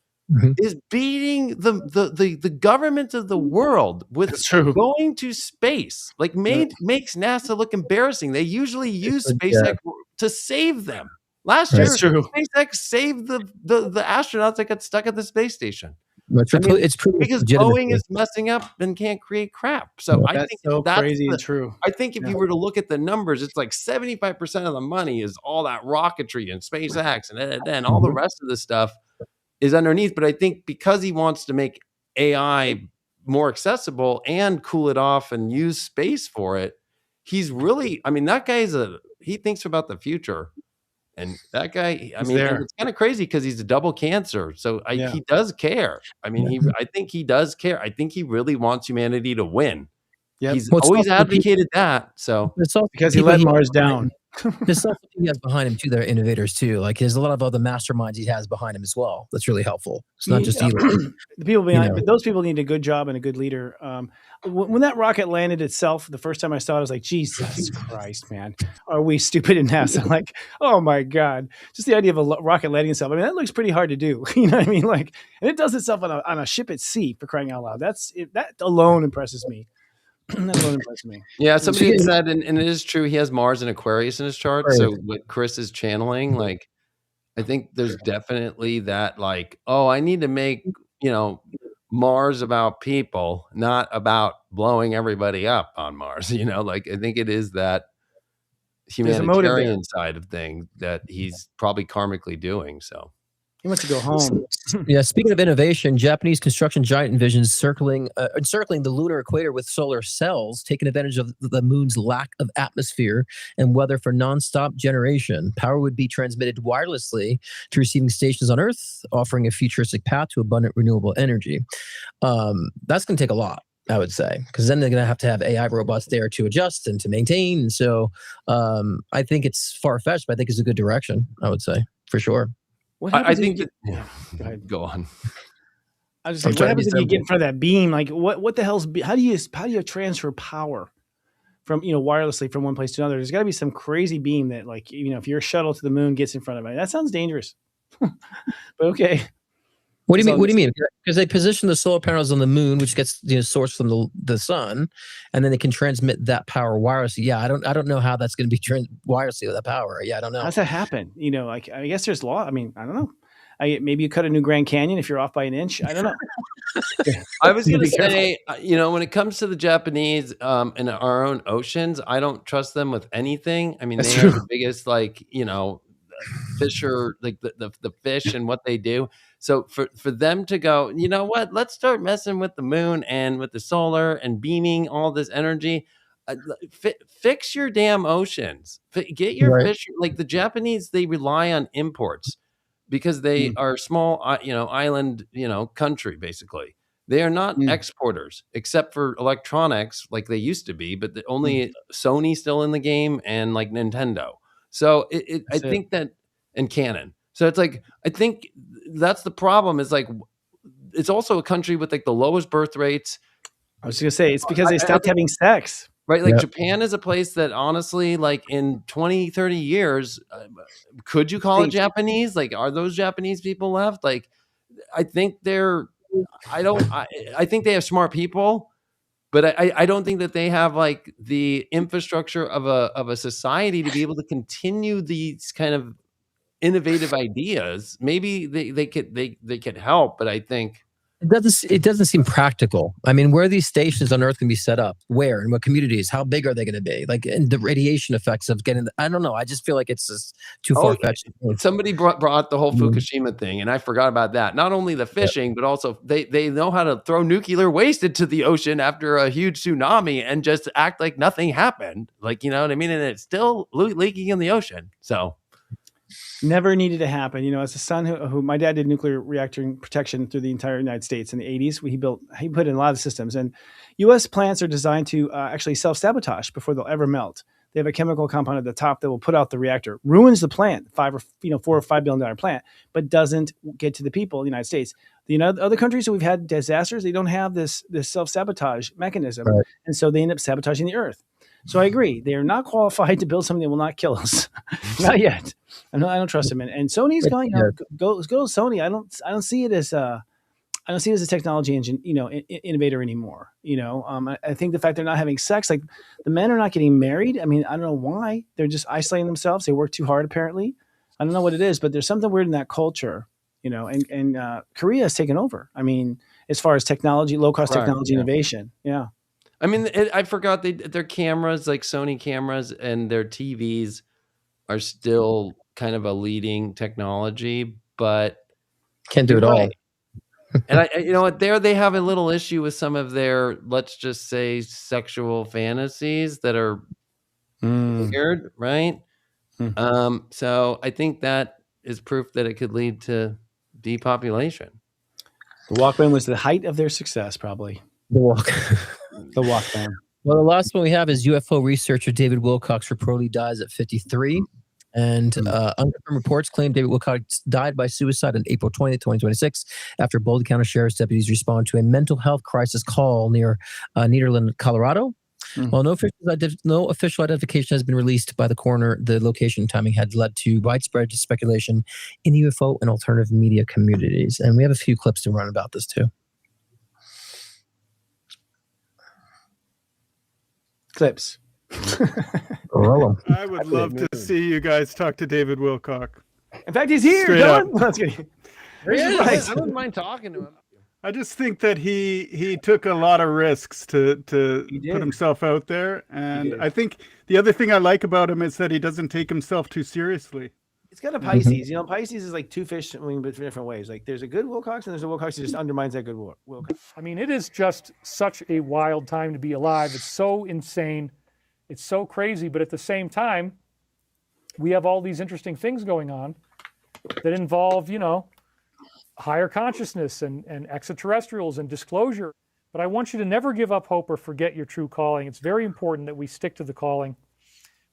is beating the government of the world with going to space. Like makes NASA look embarrassing. They usually use SpaceX to save them. Last year, SpaceX saved the astronauts that got stuck at the space station. It's pretty because Boeing is messing up and can't create crap. So I think that's crazy and true. I think if you were to look at the numbers, it's like 75% of the money is all that rocketry and SpaceX and all the rest of the stuff is underneath. But I think because he wants to make AI more accessible and cool it off and use space for it, he's really, I mean, that guy's he thinks about the future. And that guy, I mean, it's kind of crazy because he's a double cancer. So he does care. I mean, I think he does care. I think he really wants humanity to win. Yep. He's always advocated that. So it's also because he let Mars down. There's stuff he has behind him too. They're innovators too. Like there's a lot of other masterminds he has behind him as well. That's really helpful. It's not just Elon. The people behind, but those people need a good job and a good leader. When that rocket landed itself, the first time I saw it, I was like, Jesus Christ, man, are we stupid in NASA? Like, oh my God, just the idea of a rocket landing itself. I mean, that looks pretty hard to do. You know what I mean? Like, and it does itself on a ship at sea, for crying out loud. That alone impresses me. That alone impresses me. Yeah, somebody had said, and it is true, he has Mars and Aquarius in his chart. Right. So what Chris is channeling, like, I think there's definitely that, like, oh, I need to make, Mars about people, not about blowing everybody up on Mars. Like I think it is that humanitarian side of things that he's probably karmically doing. So he wants to go home. Yeah. Speaking of innovation, Japanese construction giant envisions encircling the lunar equator with solar cells, taking advantage of the moon's lack of atmosphere and weather for nonstop generation. Power would be transmitted wirelessly to receiving stations on Earth, offering a futuristic path to abundant renewable energy. That's going to take a lot, I would say, because then they're going to have AI robots there to adjust and to maintain. And so I think it's far-fetched, but I think it's a good direction, I would say, for sure. I think go on. I was just like, what happens if you get in front of that beam? Like, what the hell's? How do you transfer power from wirelessly from one place to another? There's got to be some crazy beam that, like, if your shuttle to the moon gets in front of it, that sounds dangerous. But okay. What do you mean? What do you mean? Because they position the solar panels on the moon, which gets sourced from the sun, and then they can transmit that power wirelessly. Yeah, I don't know how that's going to be wirelessly with that power. Yeah, I don't know. How's that happen? Like I guess there's law. I mean, I don't know. Maybe you cut a new Grand Canyon if you're off by an inch. I don't know. I was going to say, when it comes to the Japanese and our own oceans, I don't trust them with anything. I mean, they have the biggest, fisher, like the fish and what they do. So for them to go, you know what, let's start messing with the moon and with the solar and beaming all this energy. Fix your damn oceans. Get your fish. Like the Japanese, they rely on imports because they are small, island, country, basically. They are not exporters, except for electronics like they used to be, but only Sony still in the game and like Nintendo. So I think that, and Canon. So it's like, I think that's the problem, is like, it's also a country with like the lowest birth rates. I was going to say, it's because they stopped having sex. Right. Like Japan is a place that honestly, like in 20, 30 years, could you call it Japanese? Like, are those Japanese people left? Like, I think I think they have smart people, but I don't think that they have like the infrastructure of a society to be able to continue these kind of innovative ideas. Maybe they could help, but I think it doesn't seem practical. I mean, where are these stations on Earth can be set up? Where, in what communities? How big are they going to be? Like, and the radiation effects of getting. I don't know. I just feel like it's just too far fetched. Somebody brought the whole Fukushima thing, and I forgot about that. Not only the fishing, but also they know how to throw nuclear waste into the ocean after a huge tsunami and just act like nothing happened. Like, you know what I mean? And it's still leaking in the ocean. So. Never needed to happen. As a son who my dad did nuclear reactor protection through the entire United States in the 80s. He put in a lot of systems, and U.S. plants are designed to actually self-sabotage before they'll ever melt. They have a chemical compound at the top that will put out the reactor, ruins the plant, $4 or $5 billion plant, but doesn't get to the people in the United States. The other countries that we've had disasters, they don't have this self-sabotage mechanism, right. And so they end up sabotaging the Earth. So I agree. They are not qualified to build something that will not kill us. Not yet. I don't trust him. And Sony's going, go Sony. I don't see it as I don't see it as a technology engine, innovator anymore. I think the fact they're not having sex, like the men are not getting married. I mean, I don't know why. They're just isolating themselves. They work too hard, apparently. I don't know what it is, but there's something weird in that culture, and Korea has taken over. I mean, as far as technology, low-cost technology innovation. Yeah. I mean, I forgot their cameras, like Sony cameras, and their TVs are still kind of a leading technology, but can't do it all. And you know what? There they have a little issue with some of their, let's just say, sexual fantasies that are weird, right? So I think that is proof that it could lead to depopulation. The Walkman was the height of their success, probably. The Walkman. Well, the last one we have is UFO researcher David Wilcock reportedly dies at 53. And unconfirmed reports claim David Wilcock died by suicide on April 20th, 2026, after Boulder County Sheriff's deputies respond to a mental health crisis call near Nederland, Colorado. While no official identification has been released by the coroner, the location and timing had led to widespread speculation in UFO and alternative media communities. And we have a few clips to run about this too. Clips. I would love to see you guys talk to David Wilcock. In fact, he's here. Let's get I wouldn't mind talking to him. I just think that he took a lot of risks to put himself out there, and I think the other thing I like about him is that he doesn't take himself too seriously. He's got a Pisces. Pisces is like two fish swimming but different ways. Like there's a good Wilcox and there's a Wilcox that just undermines that good Wilcox. I mean, it is just such a wild time to be alive. It's so insane. It's so crazy, but at the same time, we have all these interesting things going on that involve, higher consciousness and extraterrestrials and disclosure. But I want you to never give up hope or forget your true calling. It's very important that we stick to the calling.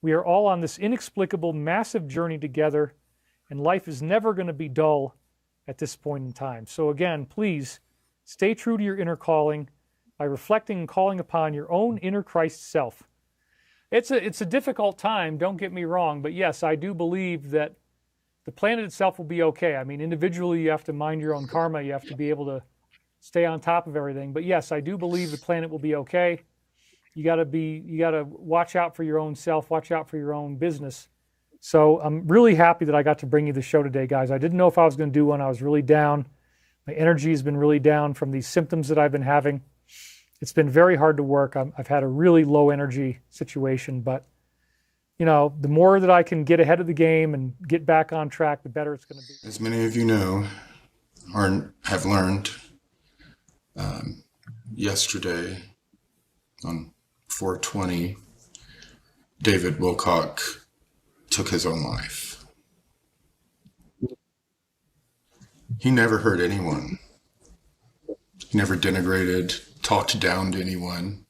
We are all on this inexplicable, massive journey together, and life is never going to be dull at this point in time. So again, please stay true to your inner calling by reflecting and calling upon your own inner Christ self. It's a difficult time, don't get me wrong, but yes, I do believe that the planet itself will be okay. I mean, individually, you have to mind your own karma. You have to be able to stay on top of everything. But yes, I do believe the planet will be okay. You got to watch out for your own self, watch out for your own business. So I'm really happy that I got to bring you the show today, guys. I didn't know if I was going to do one. I was really down. My energy has been really down from these symptoms that I've been having. It's been very hard to work. I've had a really low energy situation, but the more that I can get ahead of the game and get back on track, the better it's going to be. As many of you know, or have learned, yesterday on 4/20, David Wilcock took his own life. He never hurt anyone. He never denigrated, talked down to anyone.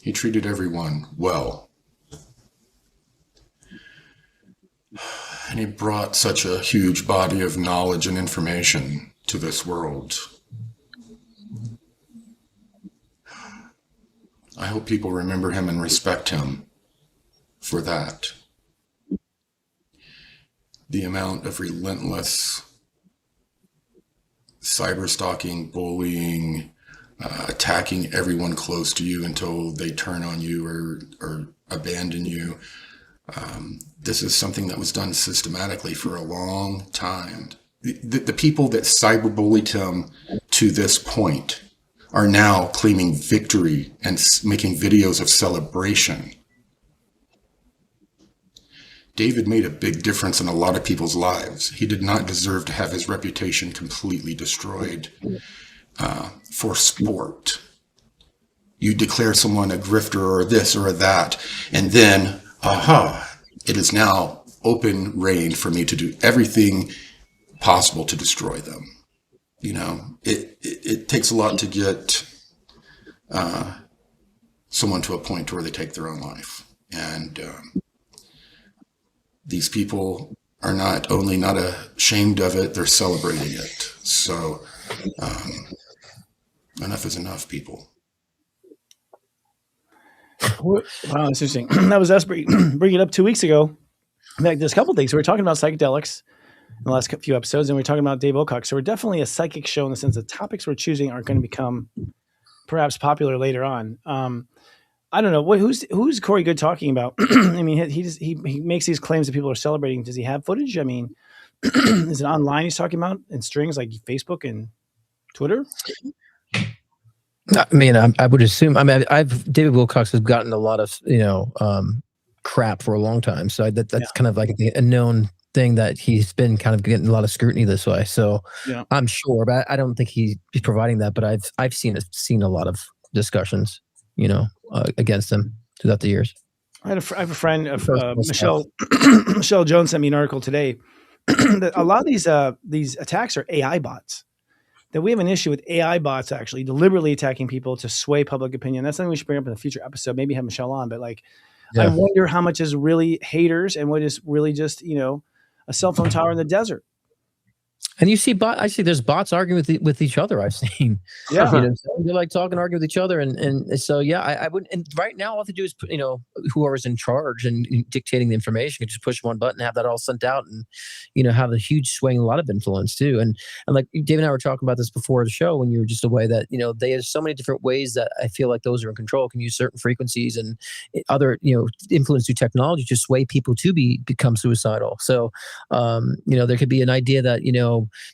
He treated everyone well. And he brought such a huge body of knowledge and information to this world. I hope people remember him and respect him for that. The amount of relentless cyber-stalking, bullying, attacking everyone close to you until they turn on you or abandon you. This is something that was done systematically for a long time. The people that cyberbullied him to this point are now claiming victory and making videos of celebration. David made a big difference in a lot of people's lives. He did not deserve to have his reputation completely destroyed for sport. You declare someone a grifter or this or that, and then, it is now open reign for me to do everything possible to destroy them. It takes a lot to get someone to a point where they take their own life. And these people are not only not ashamed of it, they're celebrating it. So enough is enough, people. Wow, that's interesting. That was us bringing it up 2 weeks ago. In fact, there's a couple things. We were talking about psychedelics in the last few episodes, and we're talking about Dave Wilcock. So we're definitely a psychic show in the sense that topics we're choosing are going to become perhaps popular later on. I don't know who's Corey Good talking about. I mean, he makes these claims that people are celebrating. Does he have footage? I mean, is it online he's talking about in strings like Facebook and Twitter? I mean, I would assume. I mean, David Wilcock has gotten a lot of crap for a long time, so that's kind of like a known thing that he's been kind of getting a lot of scrutiny this way. So I'm sure, but I don't think he's providing that. But I've seen a lot of discussions, against him throughout the years. I have a friend, Michelle Jones sent me an article today that a lot of these attacks are AI bots. That we have an issue with AI bots actually deliberately attacking people to sway public opinion. That's something we should bring up in a future episode. Maybe have Michelle on, but I wonder how much is really haters and what is really just a cell phone tower in the desert. And you see, I see there's bots arguing with each other. I've seen, they're like talking, arguing with each other, and so I would. And right now, all I have to do is put, whoever's in charge and dictating the information, can just push one button, have that all sent out, and have a huge swing, a lot of influence too. And like Dave and I were talking about this before the show when you were just away, that there's so many different ways that I feel like those are in control, can use certain frequencies and other influence through technology to sway people to become suicidal. So there could be an idea that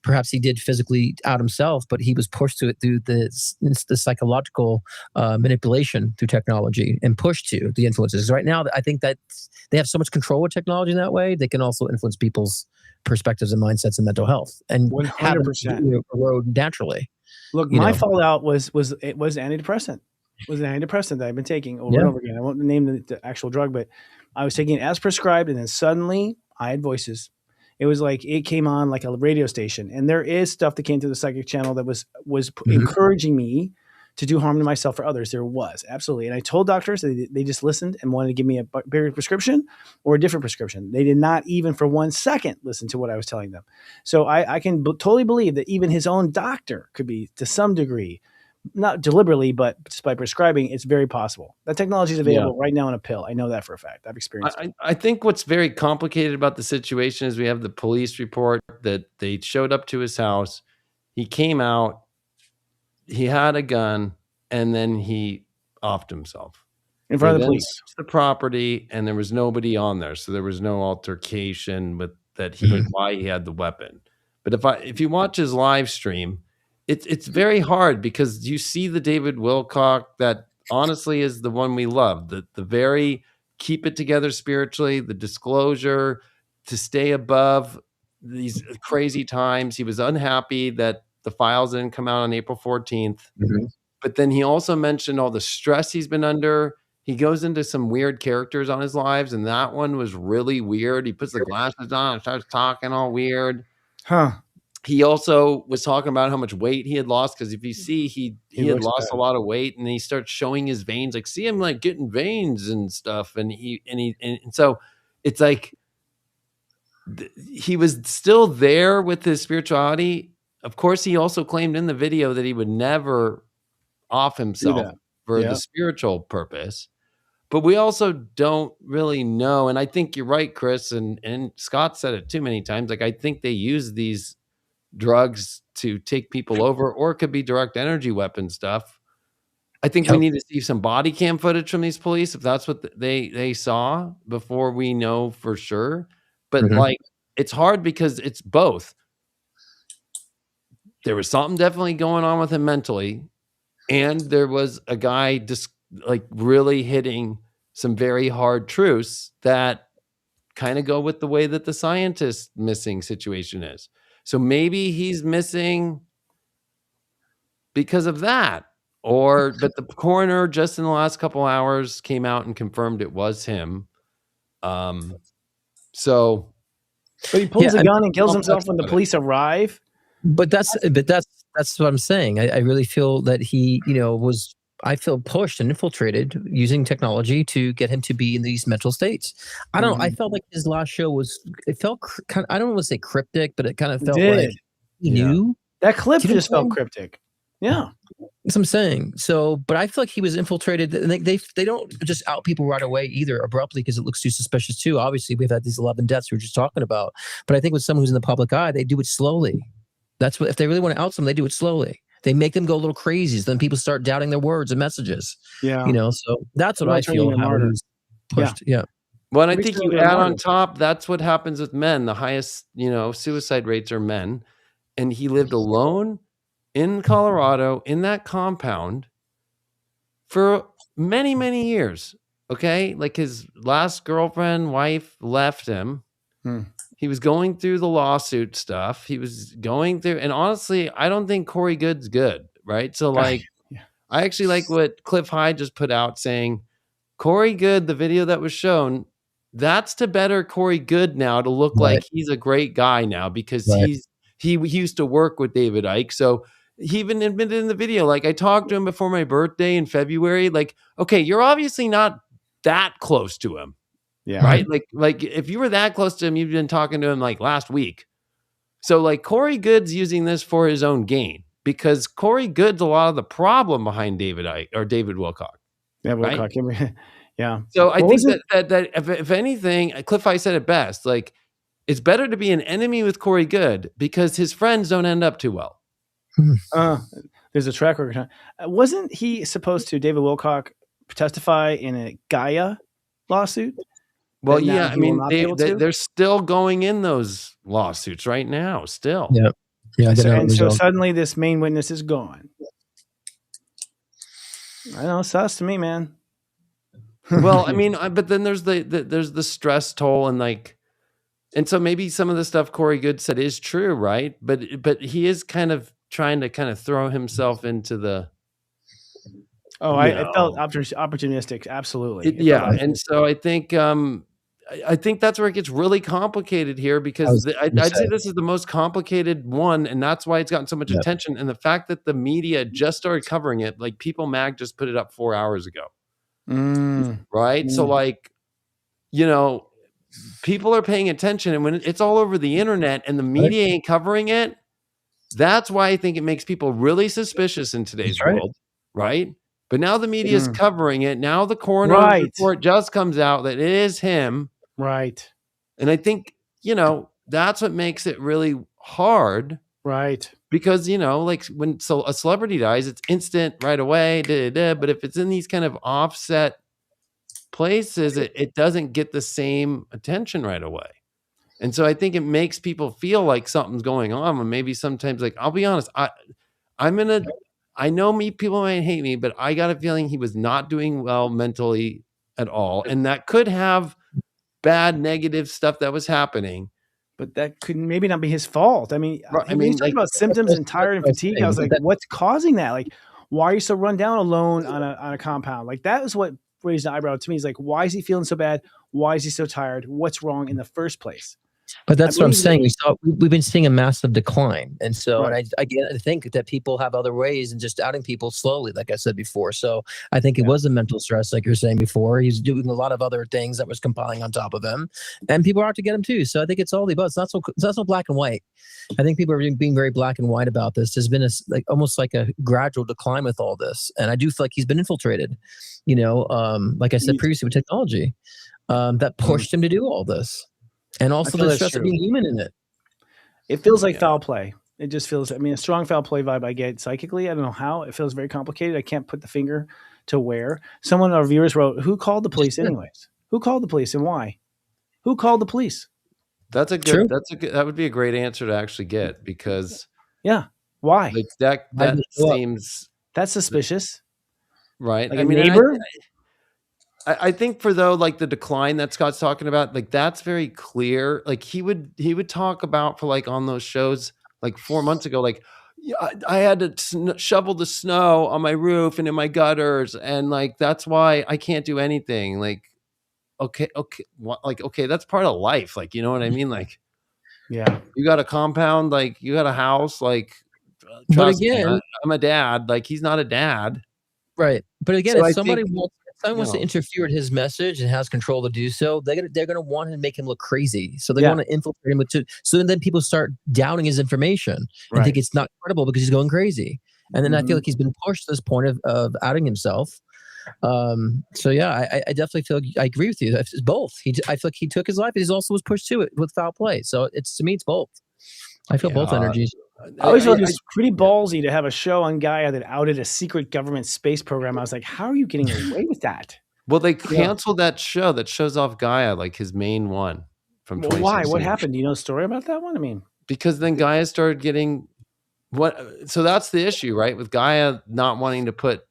perhaps he did physically out himself, but he was pushed to it through the psychological manipulation through technology and pushed to the influences. Right now, I think that they have so much control with technology in that way, they can also influence people's perspectives and mindsets and mental health and 100% erode naturally. Look, my fallout was antidepressant. It was an antidepressant that I've been taking over and over again. I won't name the actual drug, but I was taking it as prescribed, and then suddenly I had voices. It was like it came on like a radio station, and there is stuff that came through the psychic channel that was encouraging me to do harm to myself or others. There was absolutely, and I told doctors that they just listened and wanted to give me a bigger prescription or a different prescription. They did not even for 1 second listen to what I was telling them. So I can totally believe that even his own doctor could be, to some degree, not deliberately, but just by prescribing, it's very possible. That technology is available right now in a pill. I know that for a fact. I've experienced it. I think what's very complicated about the situation is we have the police report that they showed up to his house. He came out, he had a gun, and then he offed himself. In front of the police. The property, and there was nobody on there. So there was no altercation with that why he had the weapon. But if you watch his live stream, it's very hard because you see the David Wilcock that honestly is the one we love. The very keep it together spiritually, the disclosure, to stay above these crazy times. He was unhappy that the files didn't come out on April 14th. But then he also mentioned all the stress he's been under. He goes into some weird characters on his lives, and that one was really weird. He puts the glasses on and starts talking all weird. He also was talking about how much weight he had lost, because if you see, he had lost a lot of weight, and he starts showing his veins, like see him like getting veins and stuff, and so it's like he was still there with his spirituality. Of course, he also claimed in the video that he would never off himself for the spiritual purpose, but we also don't really know. And I think you're right, Chris, and Scott said it too many times. Like I think they use these drugs to take people over, or it could be direct energy weapon stuff. I think we need to see some body cam footage from these police if that's what they saw before we know for sure. But like, it's hard because it's both. There was something definitely going on with him mentally, and there was a guy just like really hitting some very hard truths that kind of go with the way that the scientist missing situation is. So maybe he's missing because of that, but the coroner just in the last couple hours came out and confirmed it was him. But he pulls a gun and kills himself when the police arrive. But that's what I'm saying. I really feel that he, I feel pushed and infiltrated using technology to get him to be in these mental states. I felt like his last show it felt I don't want to say cryptic, but it kind of felt like he knew. That clip just felt cryptic. Yeah. That's what I'm saying. So, but I feel like he was infiltrated, and they don't just out people right away either abruptly because it looks too suspicious too. Obviously, we've had these 11 deaths we were just talking about, but I think with someone who's in the public eye, they do it slowly. That's what, if they really want to out someone, they do it slowly. They make them go a little crazy. So then people start doubting their words and messages. Yeah. You know, so that's what I feel. How it was pushed. Yeah. Well, and I think you add on top, that's what happens with men. The highest, suicide rates are men. And he lived alone in Colorado in that compound for many, many years. Okay. Like his last girlfriend, wife left him. He was going through the lawsuit stuff. He was going through, and honestly, I don't think Corey Good's good. Right. So like, I actually like what Cliff Hyde just put out saying, Corey Good, the video that was shown, that's to better Corey Good now to look like he's a great guy now because he used to work with David Icke. So he even admitted in the video, like I talked to him before my birthday in February, like, okay, you're obviously not that close to him. Yeah. Right. Like if you were that close to him, you've been talking to him like last week. So like Corey Good's using this for his own gain because Corey Good's a lot of the problem behind David Icke or David Wilcock. Yeah. Wilcock. Right? Yeah. So I think that if anything, Cliff Hyde said it best, like it's better to be an enemy with Corey Good because his friends don't end up too well. There's a track record. Wasn't he supposed to, David Wilcock, testify in a Gaia lawsuit? Well, yeah, I mean, they're still going in those lawsuits right now, still. Yeah. Yeah. And so suddenly this main witness is gone. I know, sus to me, man. Well, I mean, but then there's the stress toll and so maybe some of the stuff Corey Good said is true, right? But he is kind of trying to throw himself into the. Oh, I felt opportunistic. Absolutely. And so I think that's where it gets really complicated here because I'd say this is the most complicated one, and that's why it's gotten so much attention. And the fact that the media just started covering it, like People Mag just put it up 4 hours ago. Right. So like, people are paying attention, and when it's all over the internet and the media ain't covering it, that's why I think it makes people really suspicious in today's world. Right. But now the media is covering it. Now the coroner's report just comes out that it is him. Right. And I think, that's what makes it really hard. Right. Because, like when a celebrity dies, it's instant right away. But if it's in these kind of offset places, it doesn't get the same attention right away. And so I think it makes people feel like something's going on. And maybe sometimes, like, I'll be honest, I know people might hate me, but I got a feeling he was not doing well mentally at all. And that could have bad, negative stuff that was happening. But that could maybe not be his fault. I mean, he's talking about symptoms and tired and fatigue. I was like, what's causing that? Like, why are you so run down alone on a compound? Like, that was what raised an eyebrow to me. He's like, why is he feeling so bad? Why is he so tired? What's wrong in the first place? But that's what I'm saying. We've been seeing a massive decline. And so, and I think that people have other ways and just outing people slowly, like I said before. So I think it was a mental stress, like you're saying before. He's doing a lot of other things that was compiling on top of him, and people are out to get him too. So I think it's all the above. It's not so black and white. I think people are being very black and white about this. There's been almost like a gradual decline with all this. And I do feel like he's been infiltrated, like I said previously with technology, that pushed him to do all this. And also the stress of being human in it. It feels like foul play. It just feels, a strong foul play vibe I get psychically. I don't know how. It feels very complicated. I can't put the finger to where. Someone of our viewers wrote, who called the police anyways? Who called the police and why? Who called the police? That would be a great answer to actually get because. Yeah. Why? Like that seems. That's suspicious. Right. Like a neighbor? I think like the decline that Scott's talking about, like that's very clear. Like he would talk about for like on those shows like 4 months ago, like I had to shovel the snow on my roof and in my gutters, and like that's why I can't do anything. Like, okay, that's part of life. Like, you know what I mean? Like, yeah, you got a compound, like you got a house, like. Trust me, I'm a dad. Like he's not a dad, right? But again, if somebody wants to interfere with his message and has control to do so, they're going to want to make him look crazy. So they want to infiltrate him so then people start doubting his information and think it's not credible because he's going crazy. And then I feel like he's been pushed to this point of outing himself. So yeah, I definitely feel I agree with you. It's both. I feel like he took his life, but he also was pushed to it with foul play. So to me, it's both. I feel both energies. I always thought it was pretty ballsy to have a show on Gaia that outed a secret government space program. I was like, how are you getting away with that? Well, they canceled that show that shows off Gaia, like his main one from 2016. Why? What happened? Do you know a story about that one? I mean, because then Gaia started getting so that's the issue, right? With Gaia not wanting to put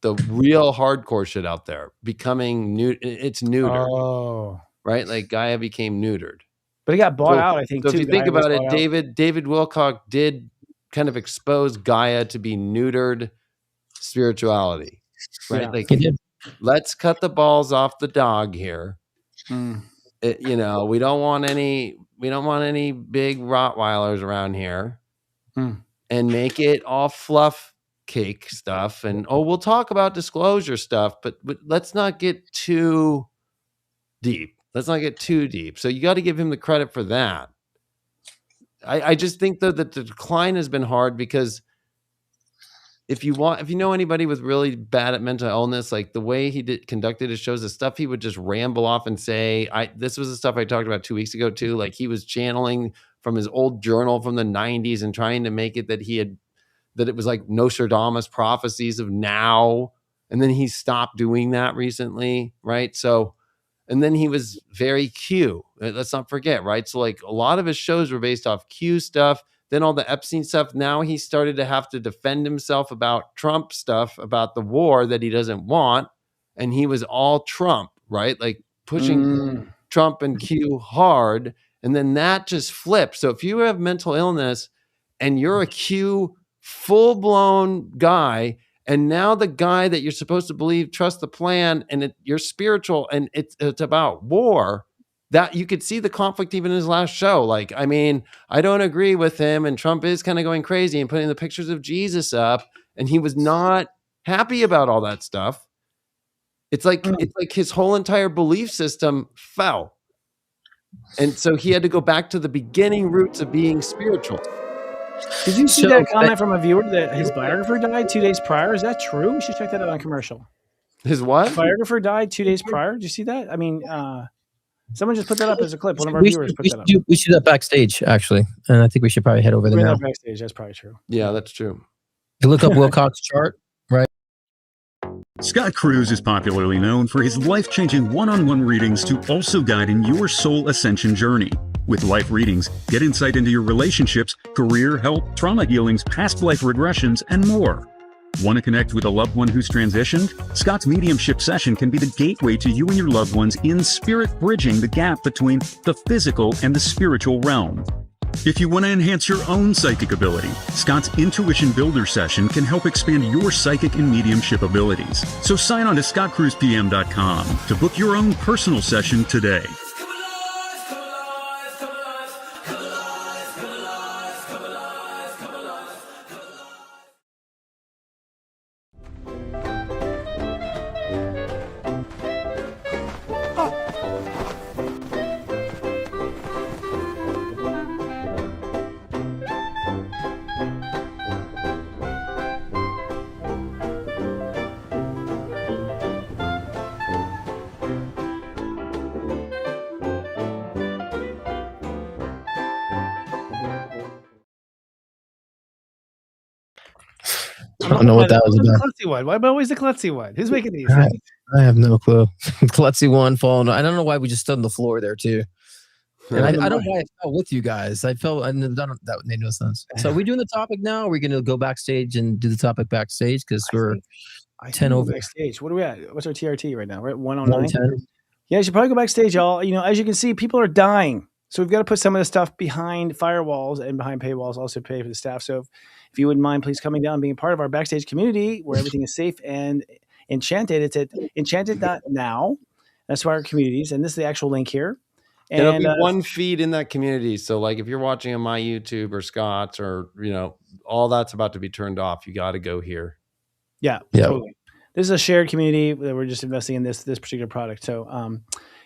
the real hardcore shit out there, becoming it's neutered. Oh, right? Like Gaia became neutered. But it got bought out, I think. So too. if you think Gaia was about it, bought out. David Wilcock did kind of expose Gaia to be neutered spirituality, right? Yeah. Like, let's cut the balls off the dog here. You know, we don't want any big Rottweilers around here, and make it all fluff cake stuff. And we'll talk about disclosure stuff, but let's not get too deep. Let's not get too deep. So you got to give him the credit for that. I just think though that the decline has been hard because if you know anybody with really bad at mental illness, like the way he conducted his shows, the stuff he would just ramble off and say, this was the stuff I talked about 2 weeks ago too. Like he was channeling from his old journal from the 90s and trying to make it that it was like Nostradamus prophecies of now. And then he stopped doing that recently. Right. So, and then he was very Q. Let's not forget, right? So like a lot of his shows were based off Q stuff. Then all the Epstein stuff. Now he started to have to defend himself about Trump stuff, about the war that he doesn't want. And he was all Trump, right? Like pushing Trump and Q hard. And then that just flipped. So if you have mental illness and you're a Q full-blown guy, and now the guy that you're supposed to believe, trust the plan, and you're spiritual, and it's about war, that you could see the conflict even in his last show. Like, I mean, I don't agree with him, and Trump is kind of going crazy and putting the pictures of Jesus up, and he was not happy about all that stuff. It's like his whole entire belief system fell. And so he had to go back to the beginning roots of being spiritual. Did you see that comment from a viewer that his biographer died 2 days prior? Is that true? We should check that out on commercial. His what? His biographer died 2 days prior. Did you see that? I mean, someone just put that up as a clip. One of our viewers put that up. We should do that backstage, actually. And I think we should probably head over there now. Backstage. That's probably true. Yeah, that's true. You look up Wilcock's chart, right? Scott Cruz is popularly known for his life-changing one-on-one readings to also guide in your soul ascension journey. With life readings, get insight into your relationships, career, health, trauma healings, past life regressions, and more. Want to connect with a loved one who's transitioned? Scott's mediumship session can be the gateway to you and your loved ones in spirit, bridging the gap between the physical and the spiritual realm. If you want to enhance your own psychic ability, Scott's Intuition Builder session can help expand your psychic and mediumship abilities. So sign on to scottcruzpm.com to book your own personal session today. I don't know what that was about. Klutzy one. Why always the klutzy one? Who's making these? I have no clue. Klutzy one falling. I don't know why we just stood on the floor there too. And I don't know why I fell with you guys. I felt that made no sense. So are we doing the topic now? Or are we going to go backstage and do the topic backstage? Because we're 10 over. Backstage. What are we at? What's our TRT right now? We're at 109. Yeah, you should probably go backstage, y'all. You know, as you can see, people are dying. So we've got to put some of the stuff behind firewalls and behind paywalls, also pay for the staff. So if you wouldn't mind, please coming down and being a part of our backstage community where everything is safe and enchanted. It's at enchanted.now. That's our communities. And this is the actual link here. And there'll be one feed in that community. So like if you're watching on my YouTube or Scott's or, you know, all that's about to be turned off. You got to go here. Yeah, totally. This is a shared community that we're just investing in this particular product. So,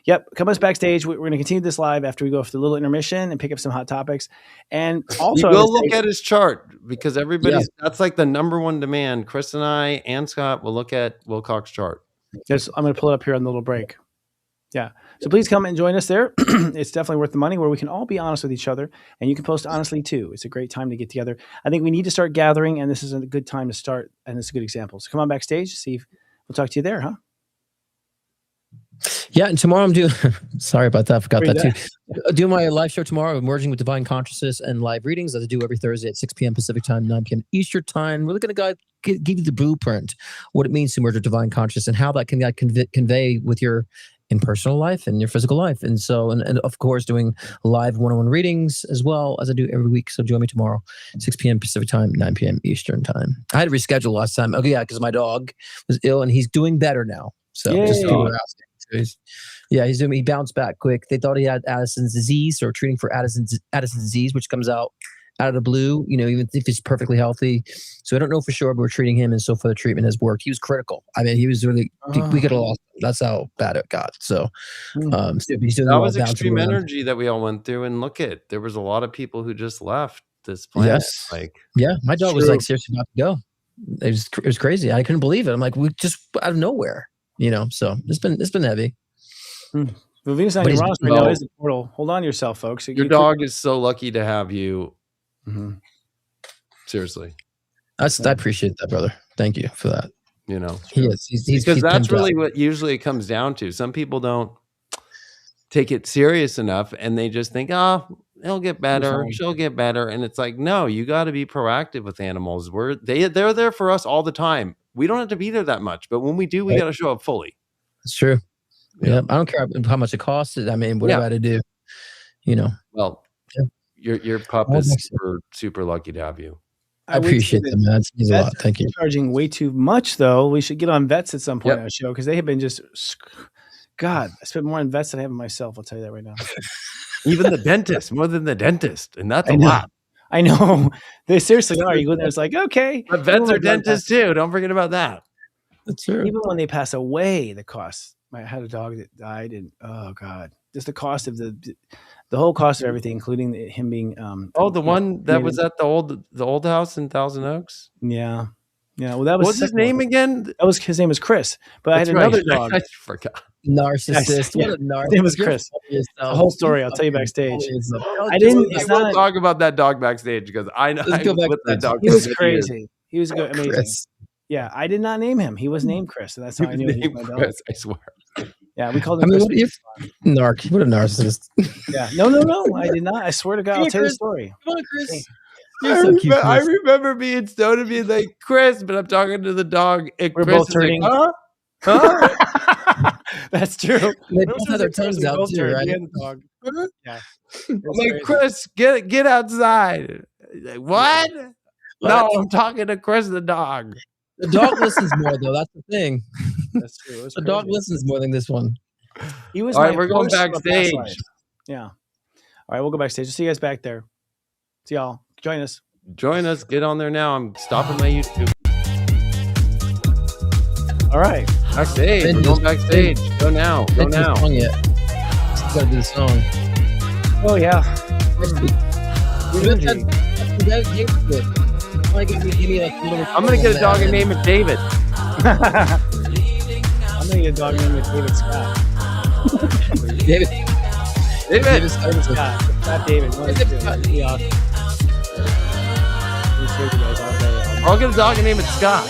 Yep, come us backstage. We're going to continue this live after we go for the little intermission and pick up some hot topics. And also, we'll look at his chart because that's like the number one demand. Chris and I and Scott will look at Wilcock's chart. Yes, I'm going to pull it up here on the little break. Yeah. So please come and join us there. It's definitely worth the money, where we can all be honest with each other, and you can post honestly too. It's a great time to get together. I think we need to start gathering, and this is a good time to start, and it's a good example. So come on backstage. Steve, we'll talk to you there, huh? Yeah, and tomorrow I'm doing. Sorry about that. I forgot that too. I'll do my live show tomorrow, Emerging with Divine Consciousness, and live readings as I do every Thursday at 6 p.m. Pacific time, 9 p.m. Eastern time. We're going to give you the blueprint, what it means to merge with divine consciousness, and how that can convey with your in personal life and your physical life. And so, and of course, doing live one-on-one readings as well as I do every week. So join me tomorrow, 6 p.m. Pacific time, 9 p.m. Eastern time. I had to reschedule last time. Okay, yeah, because my dog was ill and he's doing better now. So just people are asking. So he bounced back quick. They thought he had Addison's disease, or treating for Addison's disease, which comes out of the blue, even if he's perfectly healthy. So I don't know for sure, but we're treating him, and so far the treatment has worked. He was critical. I mean, he was really, we could have lost him. That's how bad it got. So he's doing that was extreme energy that we all went through. And there was a lot of people who just left this planet. Yes. My dog was like seriously about to go. It was crazy. I couldn't believe it. I'm like, we just out of nowhere, so it's been heavy. Well, Venus on Uranus right now is the portal. Hold on to yourself, folks. Your dog is so lucky to have you. Seriously, I appreciate that, brother. Thank you for that. He is. He's that's really what usually it comes down to. Some people don't take it serious enough, and they just think, he'll get better, she'll get better, and it's like, no, you got to be proactive with animals. They're there for us all the time. We don't have to be there that much, but when we do, we got to show up fully. It's true. Yeah, I don't care how much it costs. I mean, what I got to do, Well, your pup is super lucky to have you. I appreciate that, man. That means a lot. Thank you. Charging way too much, though. We should get on vets at some point on the show, because they have been just. God, I spent more on vets than I have on myself. I'll tell you that right now. Even the dentist, more than the dentist, and that's a lot. I know. They seriously are. You go there, it's like, okay. But vets are dentists too. Don't forget about that. That's true. Even when they pass away, the cost. I had a dog that died, and oh God, just the cost of the whole cost of everything, including him being. The one that was at the old house in Thousand Oaks. Yeah. Well, that was. What's his name again? His name was Chris. But I had another dog. I forgot. Narcissist. What a narcissist. His name was Chris. The whole story. I'll tell you backstage. I will talk about that dog backstage, because I know that dog. He was crazy. He was good, amazing. Chris. Yeah, I did not name him. He was named Chris, and that's how I knew he was my dog. Chris, I swear. Yeah, we called him Chris. What a narcissist. Yeah. No, I did not. I swear to God, I'll tell you the story. Come on, Chris. I remember being stoned and being like, Chris, but I'm talking to the dog. And we're Chris both turning. Like, huh? That's true. They both had their tongues out too, right? Yeah. I'm like, Chris, get outside. Like, what? No, I'm talking to Chris the dog. The dog listens more, though. That's the thing. That's true. The dog listens more than this one. He was. All right, we're going backstage. Yeah. All right, we'll go backstage. See you guys back there. See y'all. Join us. Get on there now. I'm stopping my YouTube. All right. Backstage. We're going backstage. Go now. Go now. Song yet. Still gotta do the song. Oh yeah. I'm gonna get a dog and name it David. I'm gonna get a dog named David Scott. David Scott. Not David. I'll get a dog and name it Scott.